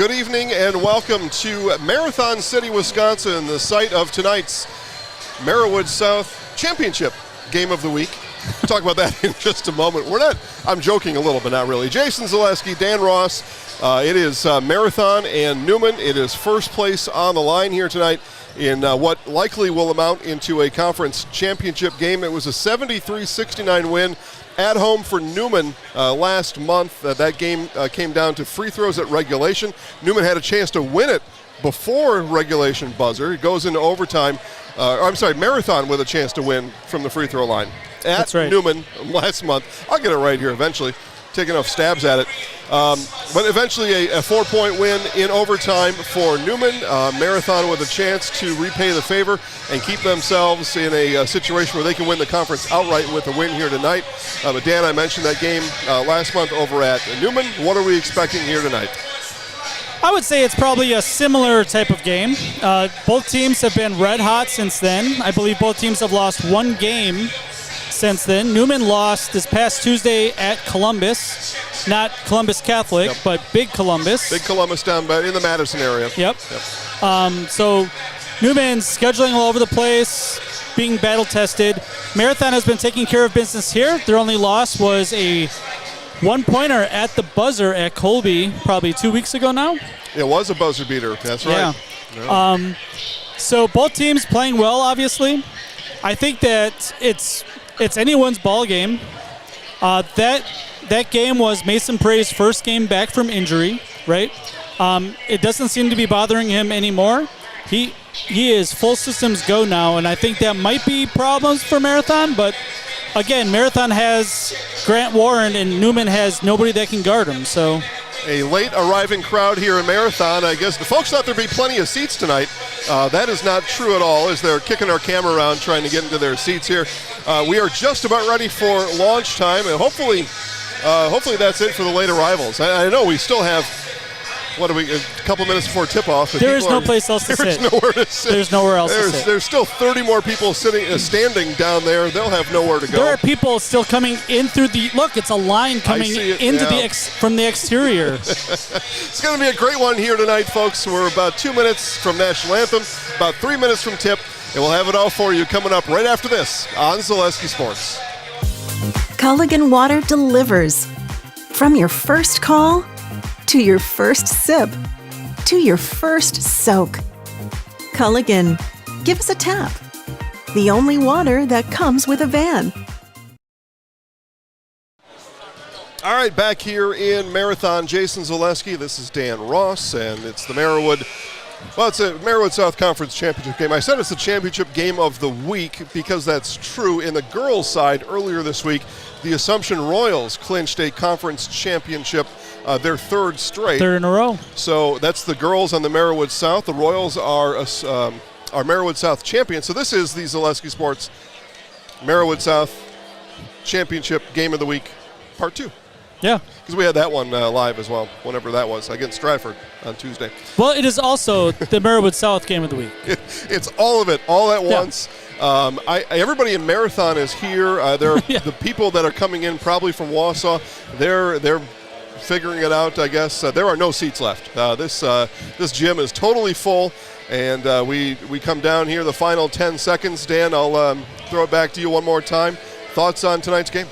Good evening and welcome to Marathon City, Wisconsin, the site of tonight's Merriwood South Championship Game of the Week. We'll talk about that in just a moment. I'm joking a little, but not really. Jason Zaleski, Dan Ross. It is Marathon and Newman. It is first place on the line here tonight in what likely will amount into a conference championship game. It was a 73-69 win at home for Newman last month. That game came down to free throws at regulation. Newman had a chance to win it before regulation buzzer. It goes into overtime. Marathon with a chance to win from the free throw line at Newman last month. I'll get it right here eventually. Taking enough stabs at it. But eventually a 4-point win in overtime for Newman. Marathon with a chance to repay the favor and keep themselves in a situation where they can win the conference outright with a win here tonight. But Dan, I mentioned that game last month over at Newman. What are we expecting here tonight? I would say it's probably a similar type of game. Both teams have been red hot since then. I believe both teams have lost one game since then. Newman lost this past Tuesday at Columbus, not Columbus Catholic, but Big Columbus. Big Columbus down in the Madison area. Yep. So Newman's scheduling all over the place, being battle-tested. Marathon has been taking care of business here. Their only loss was a one-pointer at the buzzer at Colby probably 2 weeks ago now. It was a buzzer beater. That's right. Yeah. So both teams playing well, obviously. I think that it's anyone's ball game. That game was Mason Prey's first game back from injury, right? It doesn't seem to be bothering him anymore. He is full systems go now, and I think that might be problems for Marathon, but again, Marathon has Grant Warren and Newman has nobody that can guard him, so. A late arriving crowd here in Marathon. I guess the folks thought there'd be plenty of seats tonight. That is not true at all as they're kicking our camera around trying to get into their seats here. We are just about ready for launch time, and hopefully that's it for the late arrivals. I know we still have, a couple minutes before tip-off. There is no place else to sit. There's nowhere to sit. There's nowhere else to sit. There's still 30 more people standing down there. They'll have nowhere to go. There are people still coming in through the, look, it's a line coming into from the exterior. It's going to be a great one here tonight, folks. We're about 2 minutes from National Anthem, about 3 minutes from tip, and we'll have it all for you coming up right after this on Zaleski Sports. Culligan Water delivers. From your first call to your first sip, to your first soak. Culligan, give us a tap. The only water that comes with a van. All right, back here in Marathon, Jason Zaleski. This is Dan Ross, and it's the Merriwood. Well, it's a Merriwood South Conference Championship game. I said it's the championship game of the week because that's true. In the girls' side, earlier this week, the Assumption Royals clinched a conference championship, their third straight. Third in a row. So that's the girls on the Merriwood South. The Royals are Merriwood South champions. So this is the Zaleski Sports Merriwood South Championship Game of the Week, Part 2. Yeah. Because we had that one live as well, whenever that was, against Stratford on Tuesday. Well, it is also the Merriwood South Game of the Week. It's all of it, all at once. Everybody in Marathon is here. The people that are coming in probably from Wausau, they're figuring it out, I guess. There are no seats left. This gym is totally full, and we come down here the final 10 seconds. Dan, I'll throw it back to you one more time. Thoughts on tonight's game?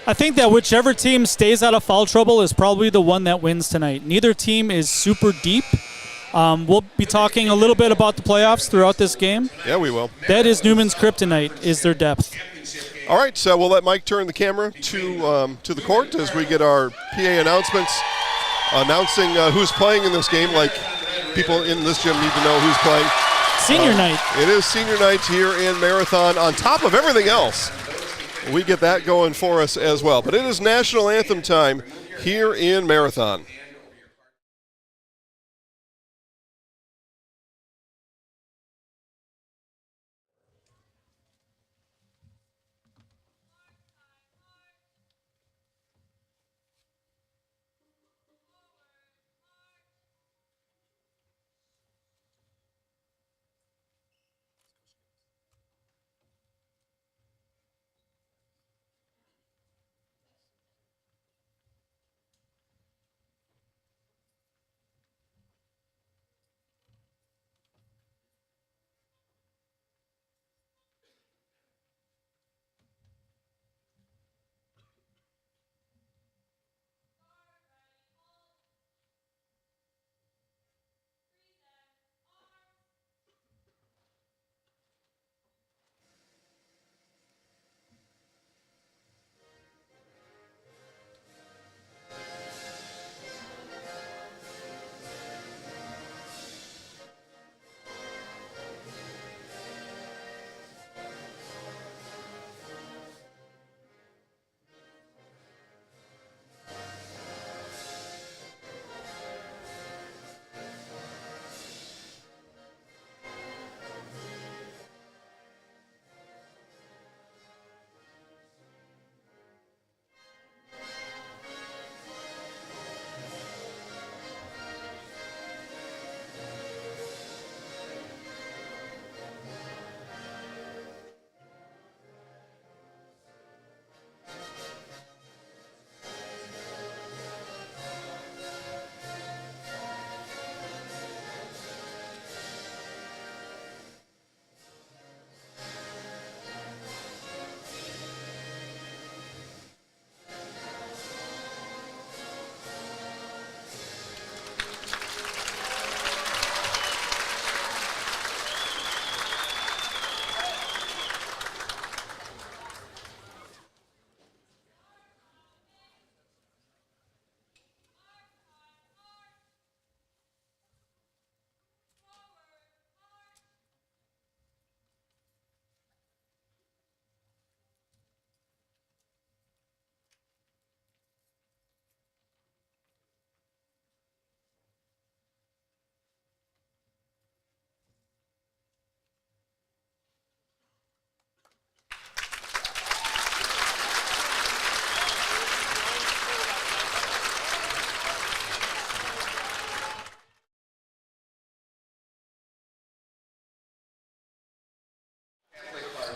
I think that whichever team stays out of foul trouble is probably the one that wins tonight. Neither team is super deep. We'll be talking a little bit about the playoffs throughout this game. Yeah, we will. That is Newman's kryptonite, is their depth. All right, so we'll let Mike turn the camera to the court as we get our PA announcements announcing who's playing in this game. Like, people in this gym need to know who's playing. Senior night. It is senior night here in Marathon. On top of everything else, we get that going for us as well. But it is National Anthem time here in Marathon.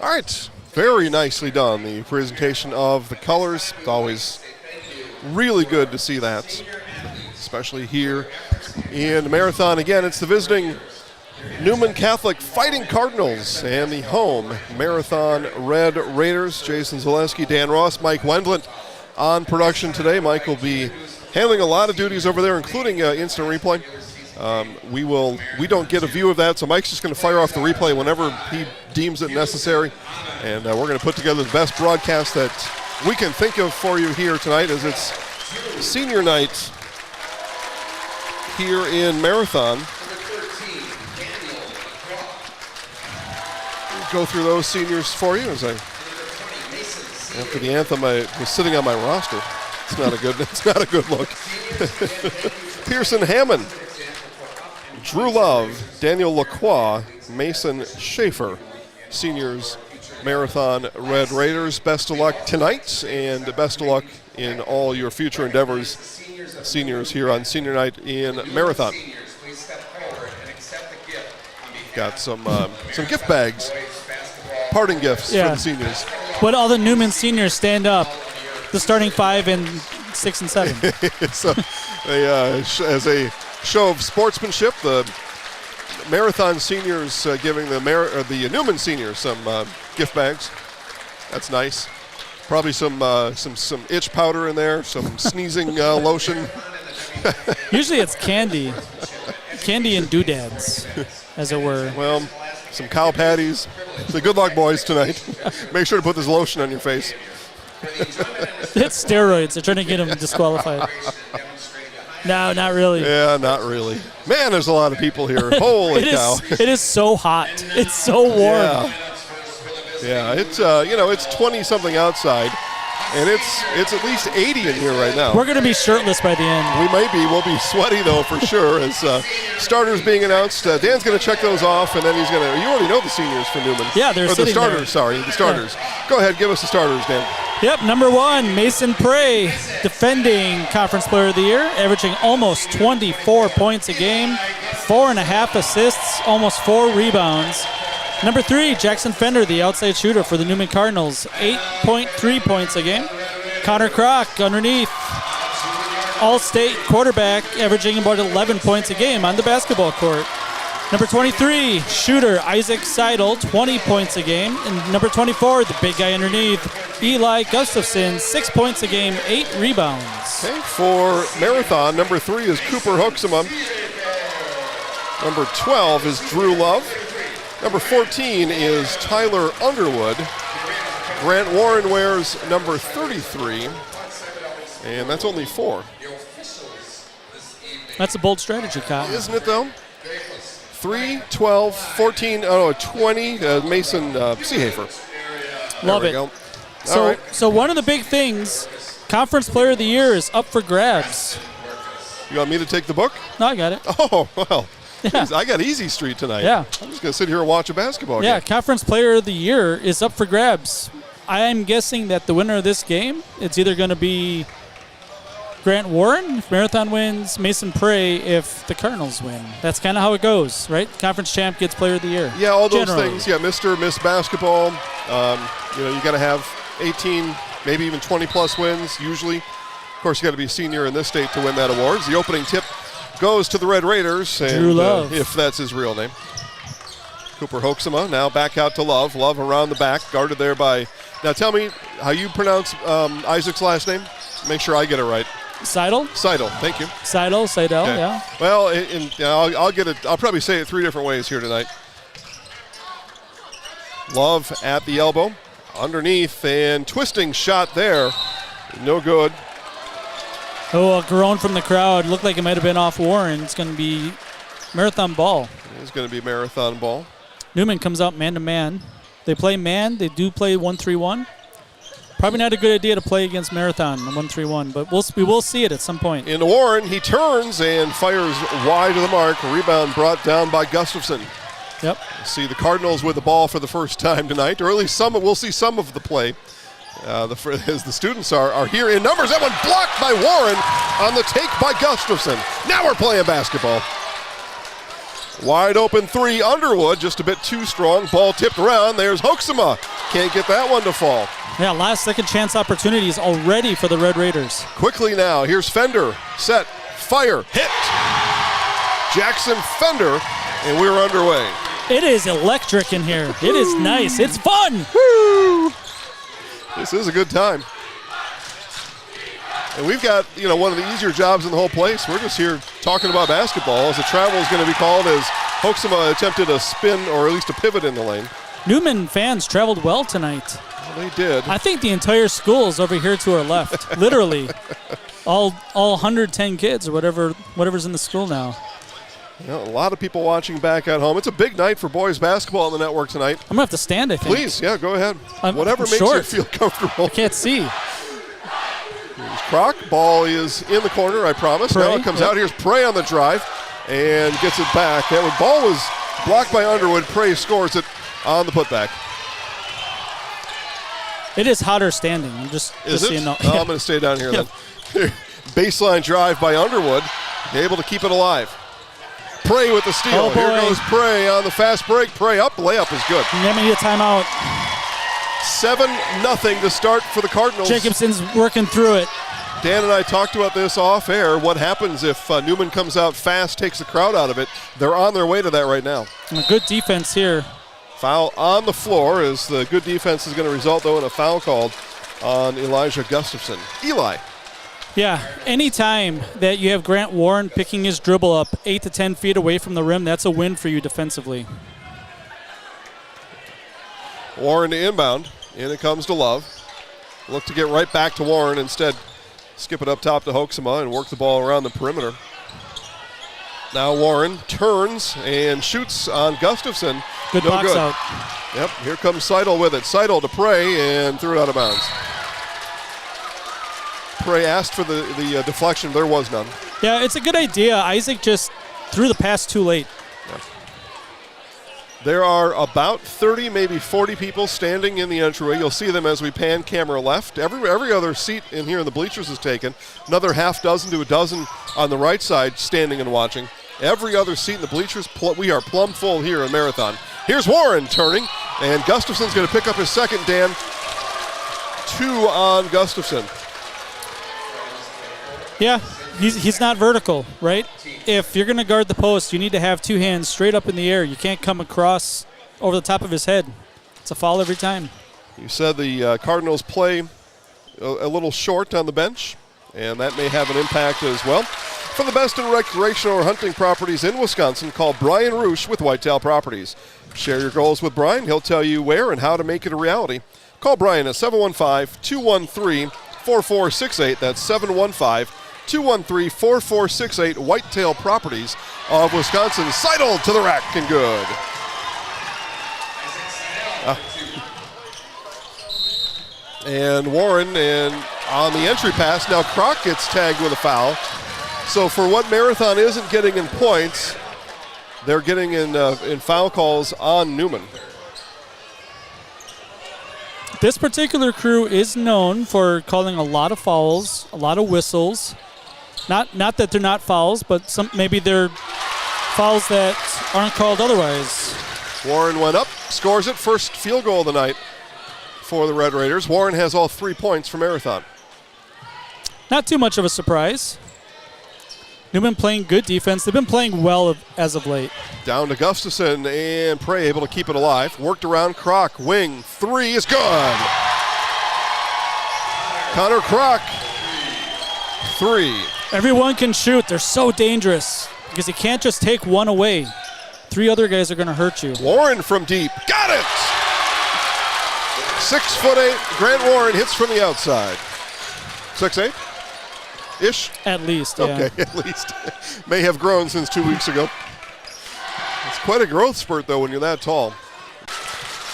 All right, very nicely done. The presentation of the colors. It's always really good to see that, especially here in Marathon. Again, it's the visiting Newman Catholic Fighting Cardinals and the home Marathon Red Raiders. Jason Zaleski, Dan Ross, Mike Wendlandt on production today. Mike will be handling a lot of duties over there, including instant replay. We don't get a view of that, so Mike's just going to fire off the replay whenever he deems it necessary. And we're going to put together the best broadcast that we can think of for you here tonight, as it's senior night here in Marathon. Go through those seniors for you as after the anthem I was sitting on my roster. It's not a good look. Pearson Hammond, Drew Love, Daniel Lacroix, Mason Schaefer, seniors, Marathon Red Raiders. Best of luck tonight, and best of luck in all your future endeavors, seniors, here on senior night in Marathon. Got some gift bags, parting gifts for the seniors. Would all the Newman seniors stand up, the starting 5 and 6 and 7? So, as a show of sportsmanship, the Marathon seniors giving the Newman seniors some gift bags. That's nice. Probably some itch powder in there, some sneezing lotion. Usually it's candy and doodads, as it were. Well, some cow patties. So good luck, boys, tonight. Make sure to put this lotion on your face. It's steroids. They're trying to get him disqualified. No, not really. Yeah, not really. Man, there's a lot of people here. Holy cow. It is so hot. It's so warm. Yeah, it's it's 20-something outside, and it's at least 80 in here right now. We're going to be shirtless by the end. We may be. We'll be sweaty, though, for sure, as starters being announced. Dan's going to check those off, and then he's going to – you already know the seniors for Newman. Yeah, they're sitting the starters, there. Sorry, the starters. Yeah. Go ahead, give us the starters, Dan. Yep, number 1, Mason Prey, defending Conference Player of the Year, averaging almost 24 points a game, 4.5 assists, almost 4 rebounds. Number 3, Jackson Fender, the outside shooter for the Newman Cardinals, 8.3 points a game. Connor Kroc underneath, all-state quarterback, averaging about 11 points a game on the basketball court. Number 23, shooter Isaac Seidel, 20 points a game. And number 24, the big guy underneath, Eli Gustafson, 6 points a game, 8 rebounds. Okay, for Marathon, number 3 is Cooper Hoeksema. Number 12 is Drew Love. Number 14 is Tyler Underwood. Grant Warren wears number 33, and that's only 4. That's a bold strategy, Kyle. Isn't it, though? 3, 12, 14, 20, Mason Seehafer. Love it. Go. So one of the big things, Conference Player of the Year is up for grabs. You want me to take the book? No, I got it. Oh, well. Yeah. Geez, I got easy street tonight. Yeah. I'm just going to sit here and watch a basketball game. Yeah, Conference Player of the Year is up for grabs. I'm guessing that the winner of this game, it's either going to be Grant Warren if Marathon wins, Mason Prey if the Cardinals win. That's kind of how it goes, right? Conference champ gets Player of the Year. Yeah, all those generally. things. Yeah, Mr. Miss Basketball. You got to have 18, maybe even 20-plus wins usually. Of course, you got to be a senior in this state to win that award. The opening tip goes to the Red Raiders, and Drew Love, if that's his real name. Cooper Hoeksema now back out to Love. Love around the back, guarded there by. Now tell me how you pronounce Isaac's last name. Make sure I get it right. Seidel. Seidel, thank you. Seidel, okay. Yeah. Well, I'll get it. I'll probably say it 3 different ways here tonight. Love at the elbow, underneath, and twisting shot there. No good. Oh, a groan from the crowd. Looked like it might have been off Warren. It's going to be Marathon ball. It's going to be Marathon ball. Newman comes out man-to-man. They play man. They do play 1-3-1. Probably not a good idea to play against Marathon 1-3-1, but we will see it at some point. Into Warren, he turns and fires wide of the mark. A rebound brought down by Gustafson. Yep. See the Cardinals with the ball for the first time tonight, or at least we'll see some of the play. As the students are here in numbers. That one blocked by Warren on the take by Gustafson. Now we're playing basketball. Wide open three, Underwood, just a bit too strong. Ball tipped around. There's Hoeksema. Can't get that one to fall. Yeah, last second chance opportunities already for the Red Raiders. Quickly now, here's Fender. Set, fire, hit. Jackson Fender, and we're underway. It is electric in here. It is nice. It's fun. Woo! This is a good time. And we've got, one of the easier jobs in the whole place. We're just here talking about basketball as the travel is going to be called as Hoeksema attempted a spin or at least a pivot in the lane. Newman fans traveled well tonight. Well, they did. I think the entire school is over here to our left. Literally. All 110 kids or whatever's in the school now. A lot of people watching back at home. It's a big night for boys basketball on the network tonight. I'm going to have to stand, I think. Please, yeah, go ahead. Whatever I'm makes short. you feel comfortable. I can't see. Here's Croc. Ball is in the corner, I promise. Prey, now it comes out. Here's Prey on the drive and gets it back. That ball was blocked by Underwood. Prey scores it on the putback. It is hotter standing. I'm just so you know. I'm going to stay down here then. Baseline drive by Underwood. Able to keep it alive. Prey with the steal. Oh, boy. Here goes Prey on the fast break. Prey up. Layup is good. Let me get a timeout. 7-0 to start for the Cardinals. Jacobson's working through it. Dan and I talked about this off air. What happens if Newman comes out fast, takes the crowd out of it? They're on their way to that right now. And a good defense here. Foul on the floor as the good defense is going to result, though, in a foul called on Elijah Gustafson. Eli. Yeah, anytime that you have Grant Warren picking his dribble up 8 to 10 feet away from the rim, that's a win for you defensively. Warren to inbound. In it comes to Love. Look to get right back to Warren. Instead, skip it up top to Hoeksema and work the ball around the perimeter. Now Warren turns and shoots on Gustafson. Good no box good. out. Yep, here comes Seidel with it. Seidel to Prey and threw it out of bounds. Prey asked for the deflection. There was none. Yeah, it's a good idea. Isaac just threw the pass too late. Yeah. There are about 30, maybe 40 people standing in the entryway. You'll see them as we pan camera left. Every other seat in here in the bleachers is taken. Another half dozen to a dozen on the right side standing and watching. Every other seat in the bleachers, we are plumb full here in Marathon. Here's Warren turning, and Gustafson's going to pick up his second, Dan. 2 on Gustafson. Yeah, he's not vertical, right? If you're going to guard the post, you need to have 2 hands straight up in the air. You can't come across over the top of his head. It's a foul every time. You said the Cardinals play a little short on the bench, and that may have an impact as well. For the best in recreational or hunting properties in Wisconsin, call Brian Roosh with Whitetail Properties. Share your goals with Brian. He'll tell you where and how to make it a reality. Call Brian at 715-213-4468. That's 715-213-4468. Whitetail Properties of Wisconsin. Seidel to the rack and good. And Warren and on the entry pass. Now Croc gets tagged with a foul. So for what Marathon isn't getting in points, they're getting in foul calls on Newman. This particular crew is known for calling a lot of fouls, a lot of whistles. Not that they're not fouls, but maybe they're fouls that aren't called otherwise. Warren went up, scores it, first field goal of the night for the Red Raiders. Warren has all 3 points for Marathon. Not too much of a surprise. Newman playing good defense. They've been playing well as of late. Down to Gustafson and Prey able to keep it alive. Worked around Croc. Wing. 3 is good. Connor Croc. 3. Everyone can shoot. They're so dangerous because you can't just take one away. 3 other guys are going to hurt you. Warren from deep. Got it! 6'8". Grant Warren hits from the outside. 6'8"? Ish? At least, yeah. Okay, at least. May have grown since 2 weeks ago. It's quite a growth spurt, though, when you're that tall.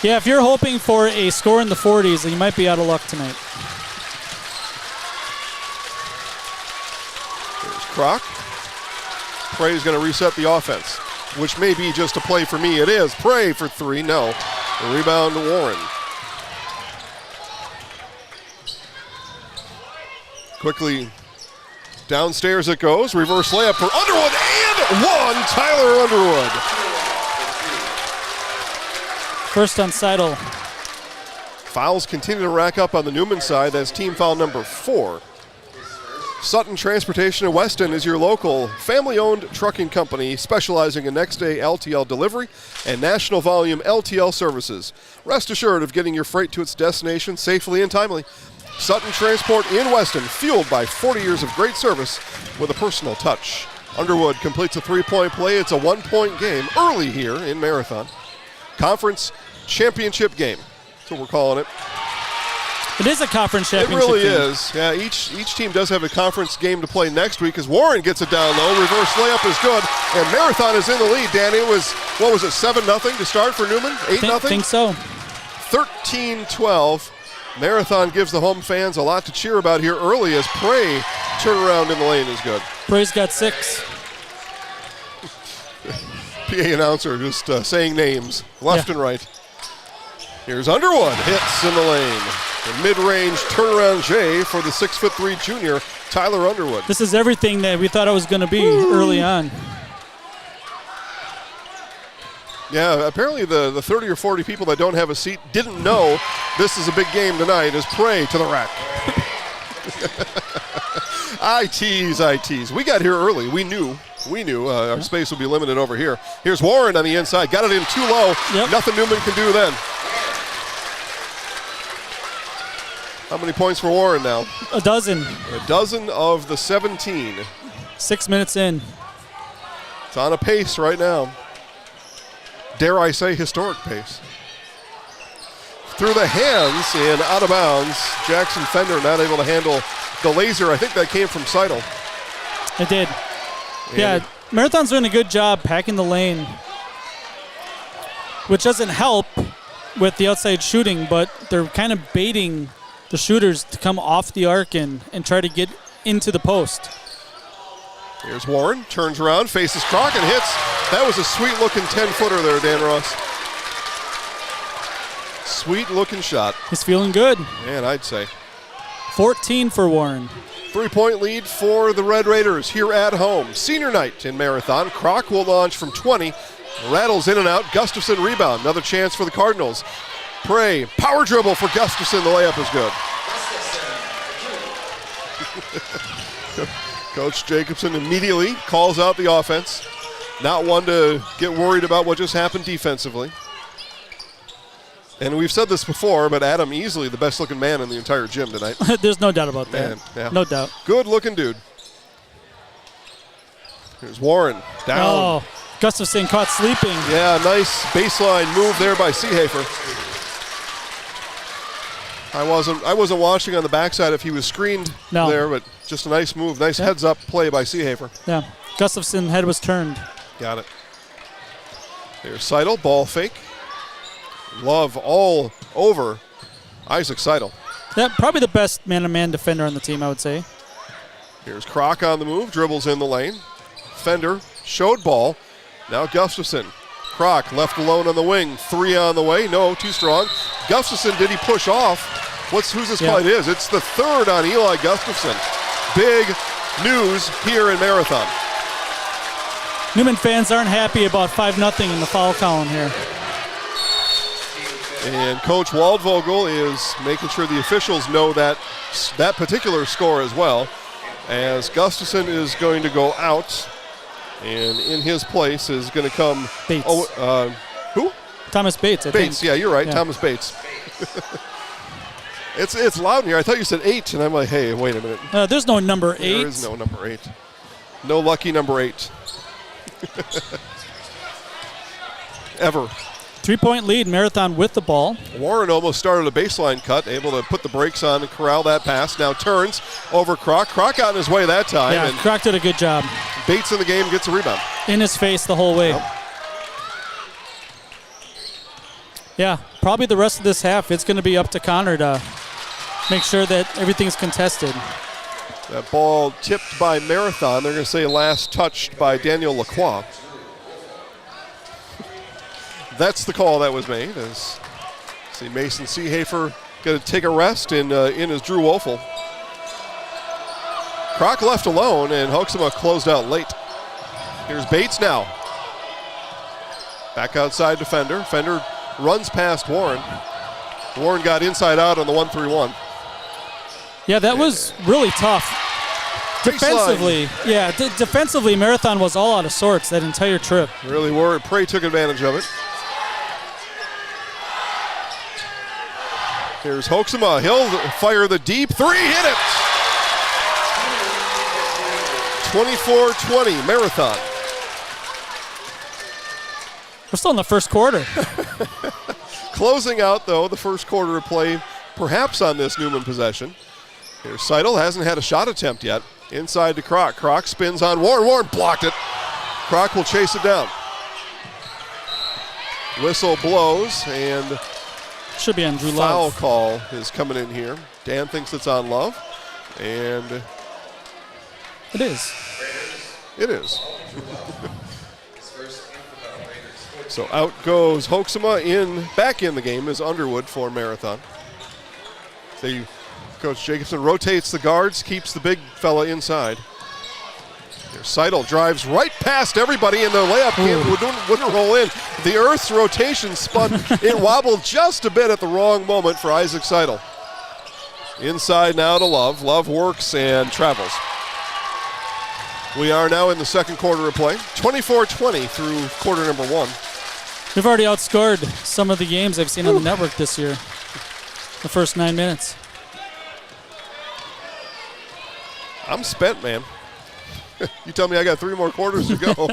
Yeah, if you're hoping for a score in the 40s, then you might be out of luck tonight. There's Croc. Prey's going to reset the offense, which may be just a play for me. It is. Prey for 3. No. The rebound to Warren. Quickly downstairs it goes. Reverse layup for Underwood and Tyler Underwood. First on Seidel. Fouls continue to rack up on the Newman side. That's team foul number 4. Sutton Transportation in Weston is your local family-owned trucking company specializing in next-day LTL delivery and national volume LTL services. Rest assured of getting your freight to its destination safely and timely. Sutton Transport in Weston, fueled by 40 years of great service with a personal touch. Underwood completes a 3-point play. It's a 1-point game early here in Marathon. Conference championship game. That's what we're calling it. It is a conference championship It really game. is. Yeah, each team does have a conference game to play next week as Warren gets it down low. Reverse layup is good. And Marathon is in the lead, Danny. It was, 7-0 to start for Newman? 8-0? I think so. 13-12. Marathon gives the home fans a lot to cheer about here early as Prey turnaround in the lane is good. Prey's got 6. PA announcer just saying names left and right. Here's Underwood, hits in the lane. The mid-range turnaround J for the 6'3" junior, Tyler Underwood. This is everything that we thought it was going to be early on. Yeah, apparently the 30 or 40 people that don't have a seat didn't know this is a big game tonight as Prey to the rack. I tease. We got here early. We knew our space would be limited over here. Here's Warren on the inside. Got it in too low. Yep. Nothing Newman can do then. How many points for Warren now? A dozen. A dozen of the 17. 6 minutes in. It's on a pace right now. Dare I say historic pace. Through the hands and out of bounds. Jackson Fender not able to handle the laser. I think that came from Seidel. It did. Yeah, Marathon's doing a good job packing the lane, which doesn't help with the outside shooting, but they're kind of baiting the shooters to come off the arc and try to get into the post. Here's Warren, turns around, faces Crock and hits. That was a sweet-looking 10-footer there, Dan Ross. Sweet-looking shot. He's feeling good. Man, I'd say. 14 for Warren. 3-point lead for the Red Raiders here at home. Senior night in Marathon. Crock will launch from 20. Rattles in and out. Gustafson rebound. Another chance for the Cardinals. Prey, power dribble for Gustafson. The layup is good. Coach Jacobson immediately calls out the offense. Not one to get worried about what just happened defensively. And we've said this before, but Adam easily the best-looking man in the entire gym tonight. There's no doubt about that. Man, yeah. No doubt. Good-looking dude. Here's Warren down. Oh, Gustafson caught sleeping. Yeah, nice baseline move there by Seehafer. I wasn't watching on the backside if he was screened there, but just a nice move, nice heads-up play by Seehafer. Yeah, Gustafson's head was turned. Got it. There's Seidel, ball fake. Love all over Isaac Seidel. Yeah, probably the best man-to-man defender on the team, I would say. Here's Crock on the move, dribbles in the lane. Fender showed ball. Now Gustafson. Crock left alone on the wing. 3 on the way. No, too strong. Gustafson, did he push off? Who's this play is? It's the 3rd on Eli Gustafson. Big news here in Marathon. Newman fans aren't happy about 5-0 in the foul column here. And Coach Waldvogel is making sure the officials know that particular score as well, as Gustafson is going to go out, and in his place is going to come Bates. Who? Thomas Bates, I Bates, think. yeah, you're right, Yeah. Thomas Bates. It's loud in here. I thought you said 8, and I'm like, hey, wait a minute. There's no number 8. There is no number 8. No lucky number 8. Ever. 3-point lead, Marathon with the ball. Warren almost started a baseline cut, able to put the brakes on and corral that pass. Now turns over Crock. Crock got in his way that time. Yeah, And Crock did a good job. Bates in the game, gets a rebound. In his face the whole way. Yep. Yeah, probably the rest of this half, it's going to be up to Connor to make sure that everything's contested. That ball tipped by Marathon. They're going to say last touched by Daniel Lacroix. That's the call that was made. As see Mason Seehafer going to take a rest in is Drew Woelfel. Crock left alone, and Hoeksema closed out late. Here's Bates now. Back outside defender. Fender runs past Warren. Warren got inside out on the 1-3-1. Yeah, that was really tough. Defensively, defensively, Marathon was all out of sorts that entire trip. Really were. Prey took advantage of it. Here's Hoeksema. He'll fire the deep three. Hit it! 24-20, Marathon. We're still in the first quarter. Closing out, though, the first quarter of play, perhaps on this Newman possession. Here's Seidel. Hasn't had a shot attempt yet. Inside to Kroc. Kroc spins on Warren. Warren blocked it. Kroc will chase it down. Whistle blows, and should be on Drew foul Love. call is coming in here. Dan thinks it's on Love, and it is. It is. So out goes Hoeksema. Back in the game is Underwood for Marathon. Coach Jacobson rotates the guards, keeps the big fella inside. Here's Seidel, drives right past everybody, and the layup wouldn't roll in. The Earth's rotation spun. It wobbled just a bit at the wrong moment for Isaac Seidel. Inside now to Love. Love works and travels. We are now in the second quarter of play. 24-20 through quarter number 1. We've already outscored some of the games I've seen on the network this year. The first 9 minutes. I'm spent, man. You tell me I got 3 more quarters to go.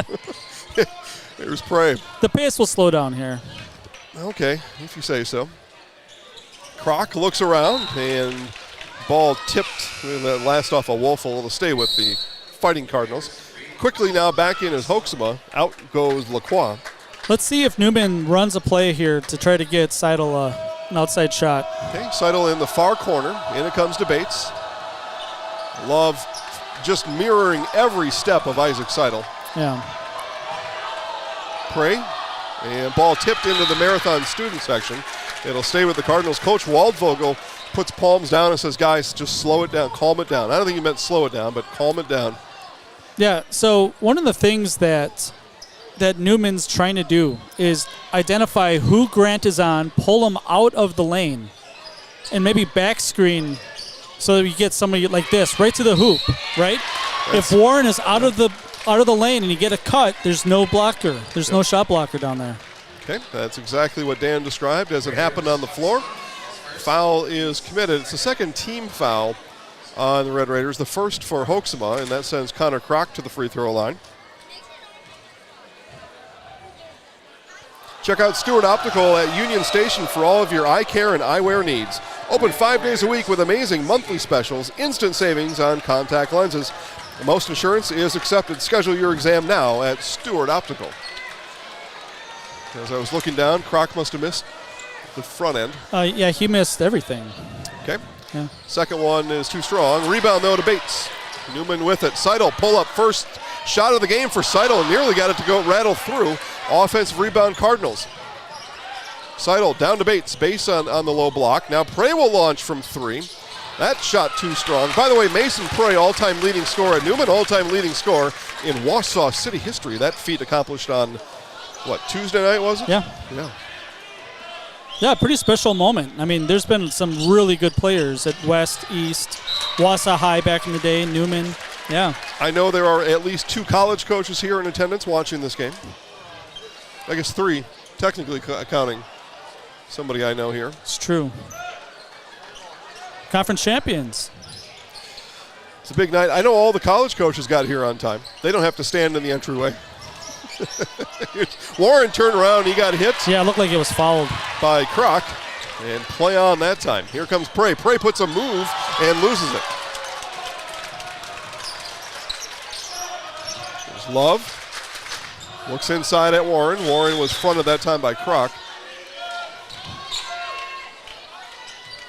There's Prey. The pace will slow down here. Okay, if you say so. Kroc looks around, and ball tipped. That last off a Wolfel. It'll stay with the Fighting Cardinals. Quickly now back in is Hoeksema. Out goes Lacroix. Let's see if Newman runs a play here to try to get Seidel an outside shot. Okay, Seidel in the far corner. In it comes to Bates. Love just mirroring every step of Isaac Seidel. Yeah. Prey. And ball tipped into the Marathon student section. It'll stay with the Cardinals. Coach Waldvogel puts palms down and says, guys, just slow it down, calm it down. I don't think he meant slow it down, but calm it down. Yeah, so one of the things that Newman's trying to do is identify who Grant is on, pull him out of the lane, and maybe back screen so that we get somebody like this right to the hoop, right? If Warren is out of the lane and you get a cut, there's no blocker. There's no shot blocker down there. Okay, that's exactly what Dan described as it happened on the floor. Foul is committed. It's the second team foul on the Red Raiders, the first for Hoeksema, and that sends Connor Kroc to the free throw line. Check out Stewart Optical at Union Station for all of your eye care and eyewear needs. Open 5 days a week with amazing monthly specials, instant savings on contact lenses. Most insurance is accepted. Schedule your exam now at Stewart Optical. As I was looking down, Kroc must have missed the front end. Yeah, he missed everything. Okay. Yeah. Second one is too strong. Rebound, though, to Bates. Newman with it. Seidel pull up first shot of the game for Seidel. Nearly got it to go rattle through. Offensive rebound, Cardinals. Seidel down to Bates. Base on the low block. Now Prey will launch from 3. That shot too strong. By the way, Mason Prey, all-time leading scorer at Newman, all-time leading scorer in Wausau City history. That feat accomplished on, Tuesday night was it? Yeah. Yeah. Yeah, pretty special moment. I mean, there's been some really good players at West, East, Wausau High back in the day, Newman. Yeah. I know there are at least 2 college coaches here in attendance watching this game. I guess 3, technically counting somebody I know here. It's true. Conference champions. It's a big night. I know all the college coaches got here on time. They don't have to stand in the entryway. Warren turned around. He got hit. Yeah, it looked like it was fouled by Kroc. And play on that time. Here comes Prey. Prey puts a move and loses it. There's Love. Looks inside at Warren. Warren was fronted that time by Kroc.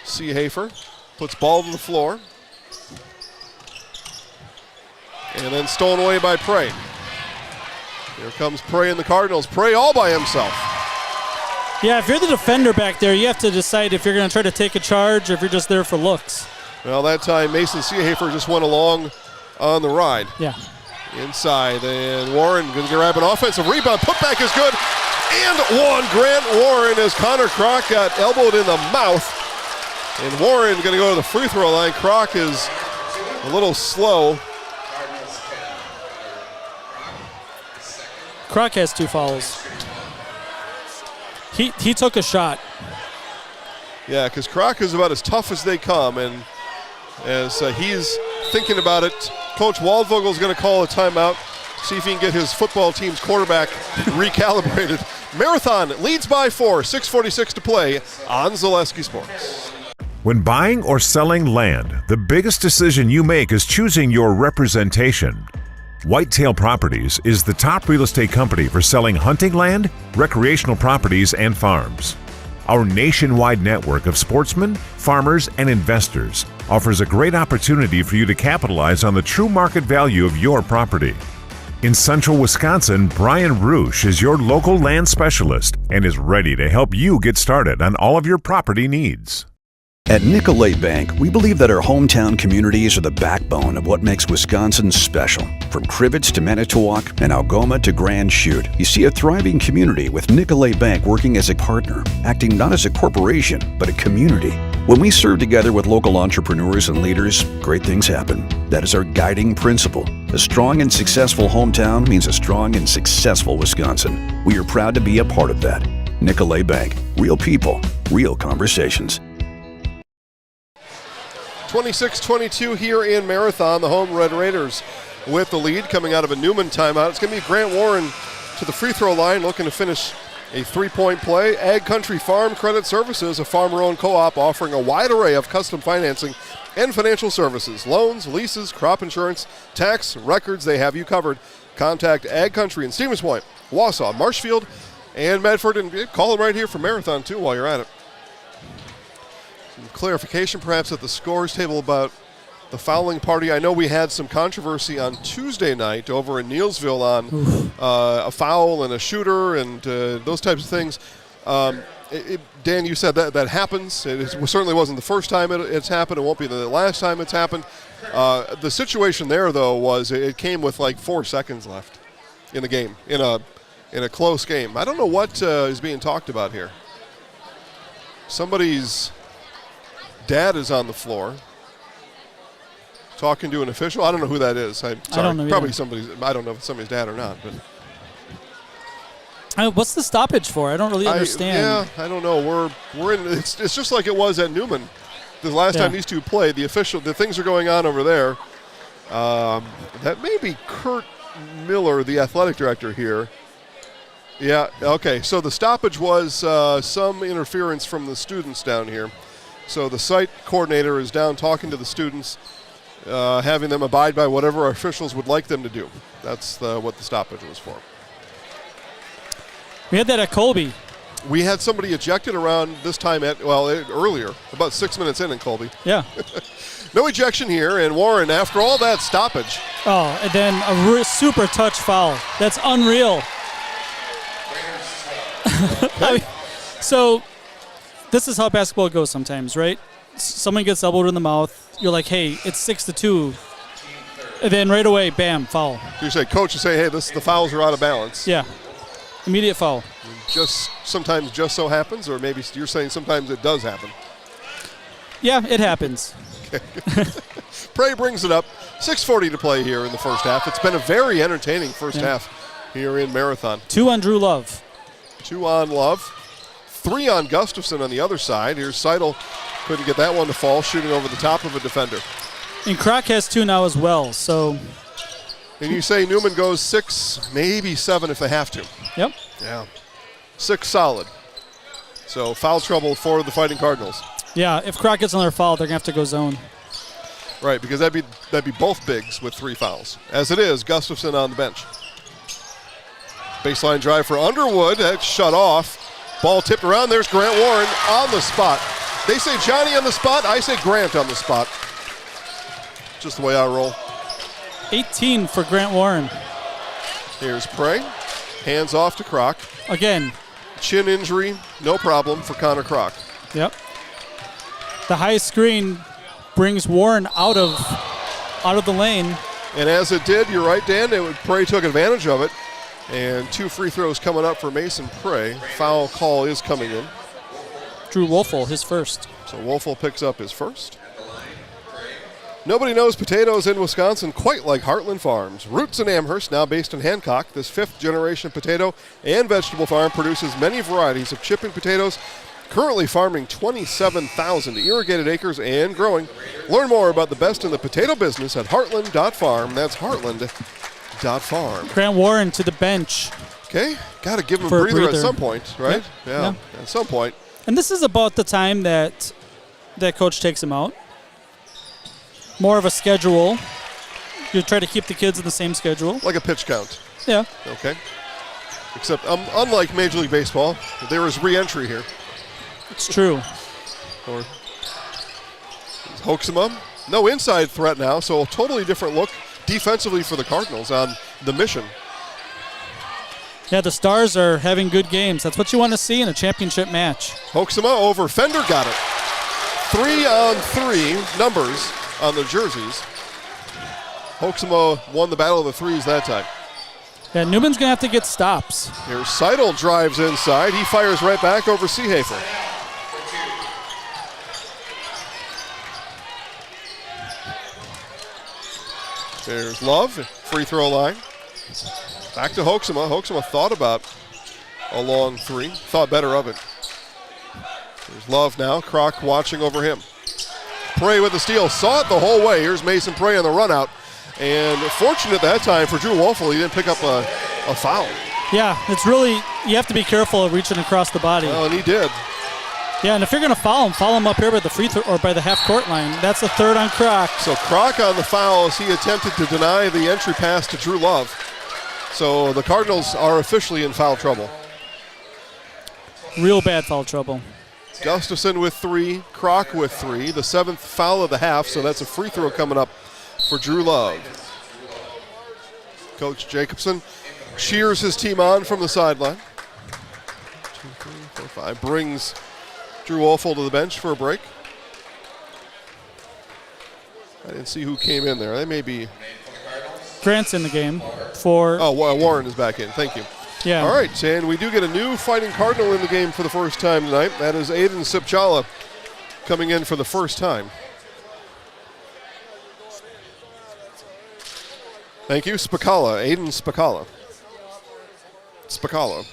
Seehafer puts ball to the floor. And then stolen away by Prey. Here comes Prey and the Cardinals. Prey all by himself. Yeah, if you're the defender back there, you have to decide if you're going to try to take a charge or if you're just there for looks. Well, that time Mason Seehafer just went along on the ride. Yeah. Inside, and Warren going to grab an offensive rebound. Putback is good, and one. Grant Warren as Connor Kroc got elbowed in the mouth. And Warren going to go to the free throw line. Kroc is a little slow. Kroc has 2 fouls. He took a shot. Yeah, because Kroc is about as tough as they come, and as he's thinking about it, Coach Waldvogel's going to call a timeout, see if he can get his football team's quarterback recalibrated. Marathon leads by 4, 6:46 to play on Zaleski Sports. When buying or selling land, the biggest decision you make is choosing your representation. Whitetail Properties is the top real estate company for selling hunting land, recreational properties, and farms. Our nationwide network of sportsmen, farmers, and investors offers a great opportunity for you to capitalize on the true market value of your property. In central Wisconsin, Brian Roosh is your local land specialist and is ready to help you get started on all of your property needs. At Nicolay Bank, we believe that our hometown communities are the backbone of what makes Wisconsin special. From Crivets to Manitowoc and Algoma to Grand Chute, you see a thriving community with Nicolay Bank working as a partner, acting not as a corporation, but a community. When we serve together with local entrepreneurs and leaders, great things happen. That is our guiding principle. A strong and successful hometown means a strong and successful Wisconsin. We are proud to be a part of that. Nicolay Bank. Real people, real conversations. 26-22 here in Marathon. The home Red Raiders with the lead coming out of a Newman timeout. It's going to be Grant Warren to the free throw line looking to finish a 3-point play. Ag Country Farm Credit Services, a farmer-owned co-op offering a wide array of custom financing and financial services. Loans, leases, crop insurance, tax, records, they have you covered. Contact Ag Country in Stevens Point, Wausau, Marshfield, and Medford. And call them right here for Marathon, too, while you're at it. Some clarification perhaps at the scores table about the fouling party. I know we had some controversy on Tuesday night over in Neilsville on a foul and a shooter and those types of things. Dan, you said that happens. It certainly wasn't the first time it's happened. It won't be the last time it's happened. The situation there, though, was it came with like 4 seconds left in the game, in a close game. I don't know what is being talked about here. Somebody's dad is on the floor talking to an official. I don't know who that is. I don't know. Probably somebody's. I don't know if it's somebody's dad or not. But what's the stoppage for? I don't really understand. I don't know. We're in. It's just like it was at Newman. The last time these two played, the things are going on over there. That may be Kurt Miller, the athletic director here. Yeah. Okay. So the stoppage was some interference from the students down here. So the site coordinator is down talking to the students, having them abide by whatever our officials would like them to do. That's what the stoppage was for. We had that at Colby. We had somebody ejected around this time earlier, about 6 minutes in Colby. Yeah. No ejection here, and Warren, after all that stoppage. Oh, and then a super touch foul. That's unreal. So this is how basketball goes sometimes, right? Someone gets elbowed in the mouth. You're like, hey, it's 6-2. And then right away, bam, foul. You say, coach, you say, hey, the fouls are out of balance. Yeah. Immediate foul. Sometimes just so happens, or maybe you're saying sometimes it does happen. Yeah, it happens. Prey brings it up. 6:40 to play here in the first half. It's been a very entertaining first half here in Marathon. 2 on Drew Love. 2 on Love. 3 on Gustafson on the other side. Here's Seidel. Couldn't get that one to fall, shooting over the top of a defender. And Kroc has 2 now as well, so. And you say Newman goes 6, maybe 7 if they have to. Yep. Yeah. 6 solid. So foul trouble for the Fighting Cardinals. Yeah, if Kroc gets another foul, they're going to have to go zone. Right, because that'd be both bigs with 3 fouls. As it is, Gustafson on the bench. Baseline drive for Underwood. That's shut off. Ball tipped around. There's Grant Warren on the spot. They say Johnny on the spot. I say Grant on the spot. Just the way I roll. 18 for Grant Warren. Here's Prey. Hands off to Kroc. Again. Chin injury, no problem for Connor Kroc. Yep. The high screen brings Warren out of the lane. And as it did, you're right, Dan, Prey took advantage of it. And 2 free throws coming up for Mason Prey. Foul call is coming in. Drew Wolfel, his first. So Wolfel picks up his first. Nobody knows potatoes in Wisconsin quite like Heartland Farms. Roots in Amherst, now based in Hancock, this 5th-generation potato and vegetable farm produces many varieties of chipping potatoes, currently farming 27,000 irrigated acres and growing. Learn more about the best in the potato business at heartland.farm. That's heartland.farm. Grant Warren to the bench. Okay, got to give him a For a breather at breather. some point, right? Yeah, at some point. And this is about the time that coach takes him out. More of a schedule. You try to keep the kids in the same schedule. Like a pitch count. Yeah. Okay. Except, unlike Major League Baseball, there is re-entry here. It's true. Or Hoeksema. No inside threat now, so a totally different look defensively for the Cardinals on the mission. Yeah, the Stars are having good games. That's what you want to see in a championship match. Hoeksema over Fender, got it. 3-on-3 numbers on the jerseys. Hoeksema won the battle of the threes that time. Yeah, Newman's going to have to get stops. Here's Seidel drives inside. He fires right back over Seehafer. There's Love, free throw line. Back to Hoeksema. Hoeksema thought about a long 3, thought better of it. There's Love now. Kroc watching over him. Prey with the steal, saw it the whole way. Here's Mason Prey on the run out. And fortunate that time for Drew Wolfel, he didn't pick up a foul. Yeah, it's really, you have to be careful of reaching across the body. Well, and he did. Yeah, and if you're going to foul him up here by the free throw or by the half-court line. That's the 3rd on Kroc. So Kroc on the foul as he attempted to deny the entry pass to Drew Love. So the Cardinals are officially in foul trouble. Real bad foul trouble. Gustafson with 3, Kroc with 3, the 7th foul of the half, so that's a free throw coming up for Drew Love. Coach Jacobson cheers his team on from the sideline. 2, 3, 4, 5, brings Drew Wolfel to the bench for a break. I didn't see who came in there. They may be... Grant's in the game for... Oh, Warren is back in. Thank you. Yeah. All right, and we do get a new Fighting Cardinal in the game for the first time tonight. That is Aiden Sipchala coming in for the first time. Thank you, Spicala. Aiden Spicala. Spicala.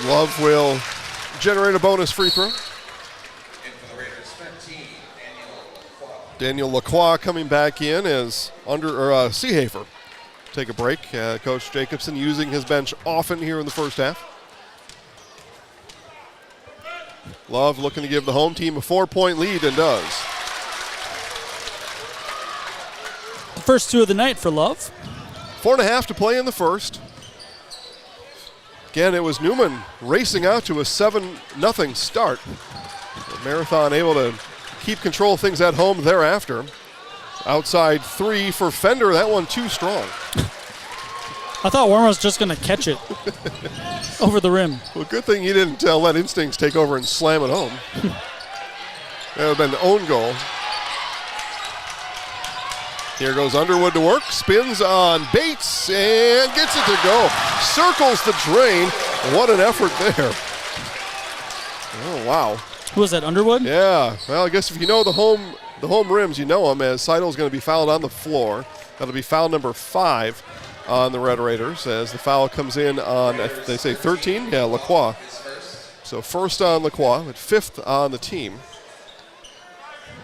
Love will generate a bonus free throw. Daniel Lacroix coming back in as Seehafer. Take a break. Coach Jacobson using his bench often here in the first half. Love looking to give the home team a 4-point lead and does. The first 2 of the night for Love. 4.5 to play in the first. Again, it was Newman racing out to a 7-0 start. The Marathon able to keep control of things at home thereafter. Outside 3 for Fender. That one too strong. I thought Warren was just going to catch it over the rim. Well, good thing you didn't let instincts take over and slam it home. That would have been the own goal. Here goes Underwood to work. Spins on Bates and gets it to go. Circles the drain. What an effort there. Oh, wow. Who was that, Underwood? Yeah. Well, I guess if you know the home rims, you know them, as Seidel's going to be fouled on the floor. That'll be foul number 5 on the Red Raiders as the foul comes in on, they say 13? Yeah, Lacroix. So first on Lacroix, but 5th on the team.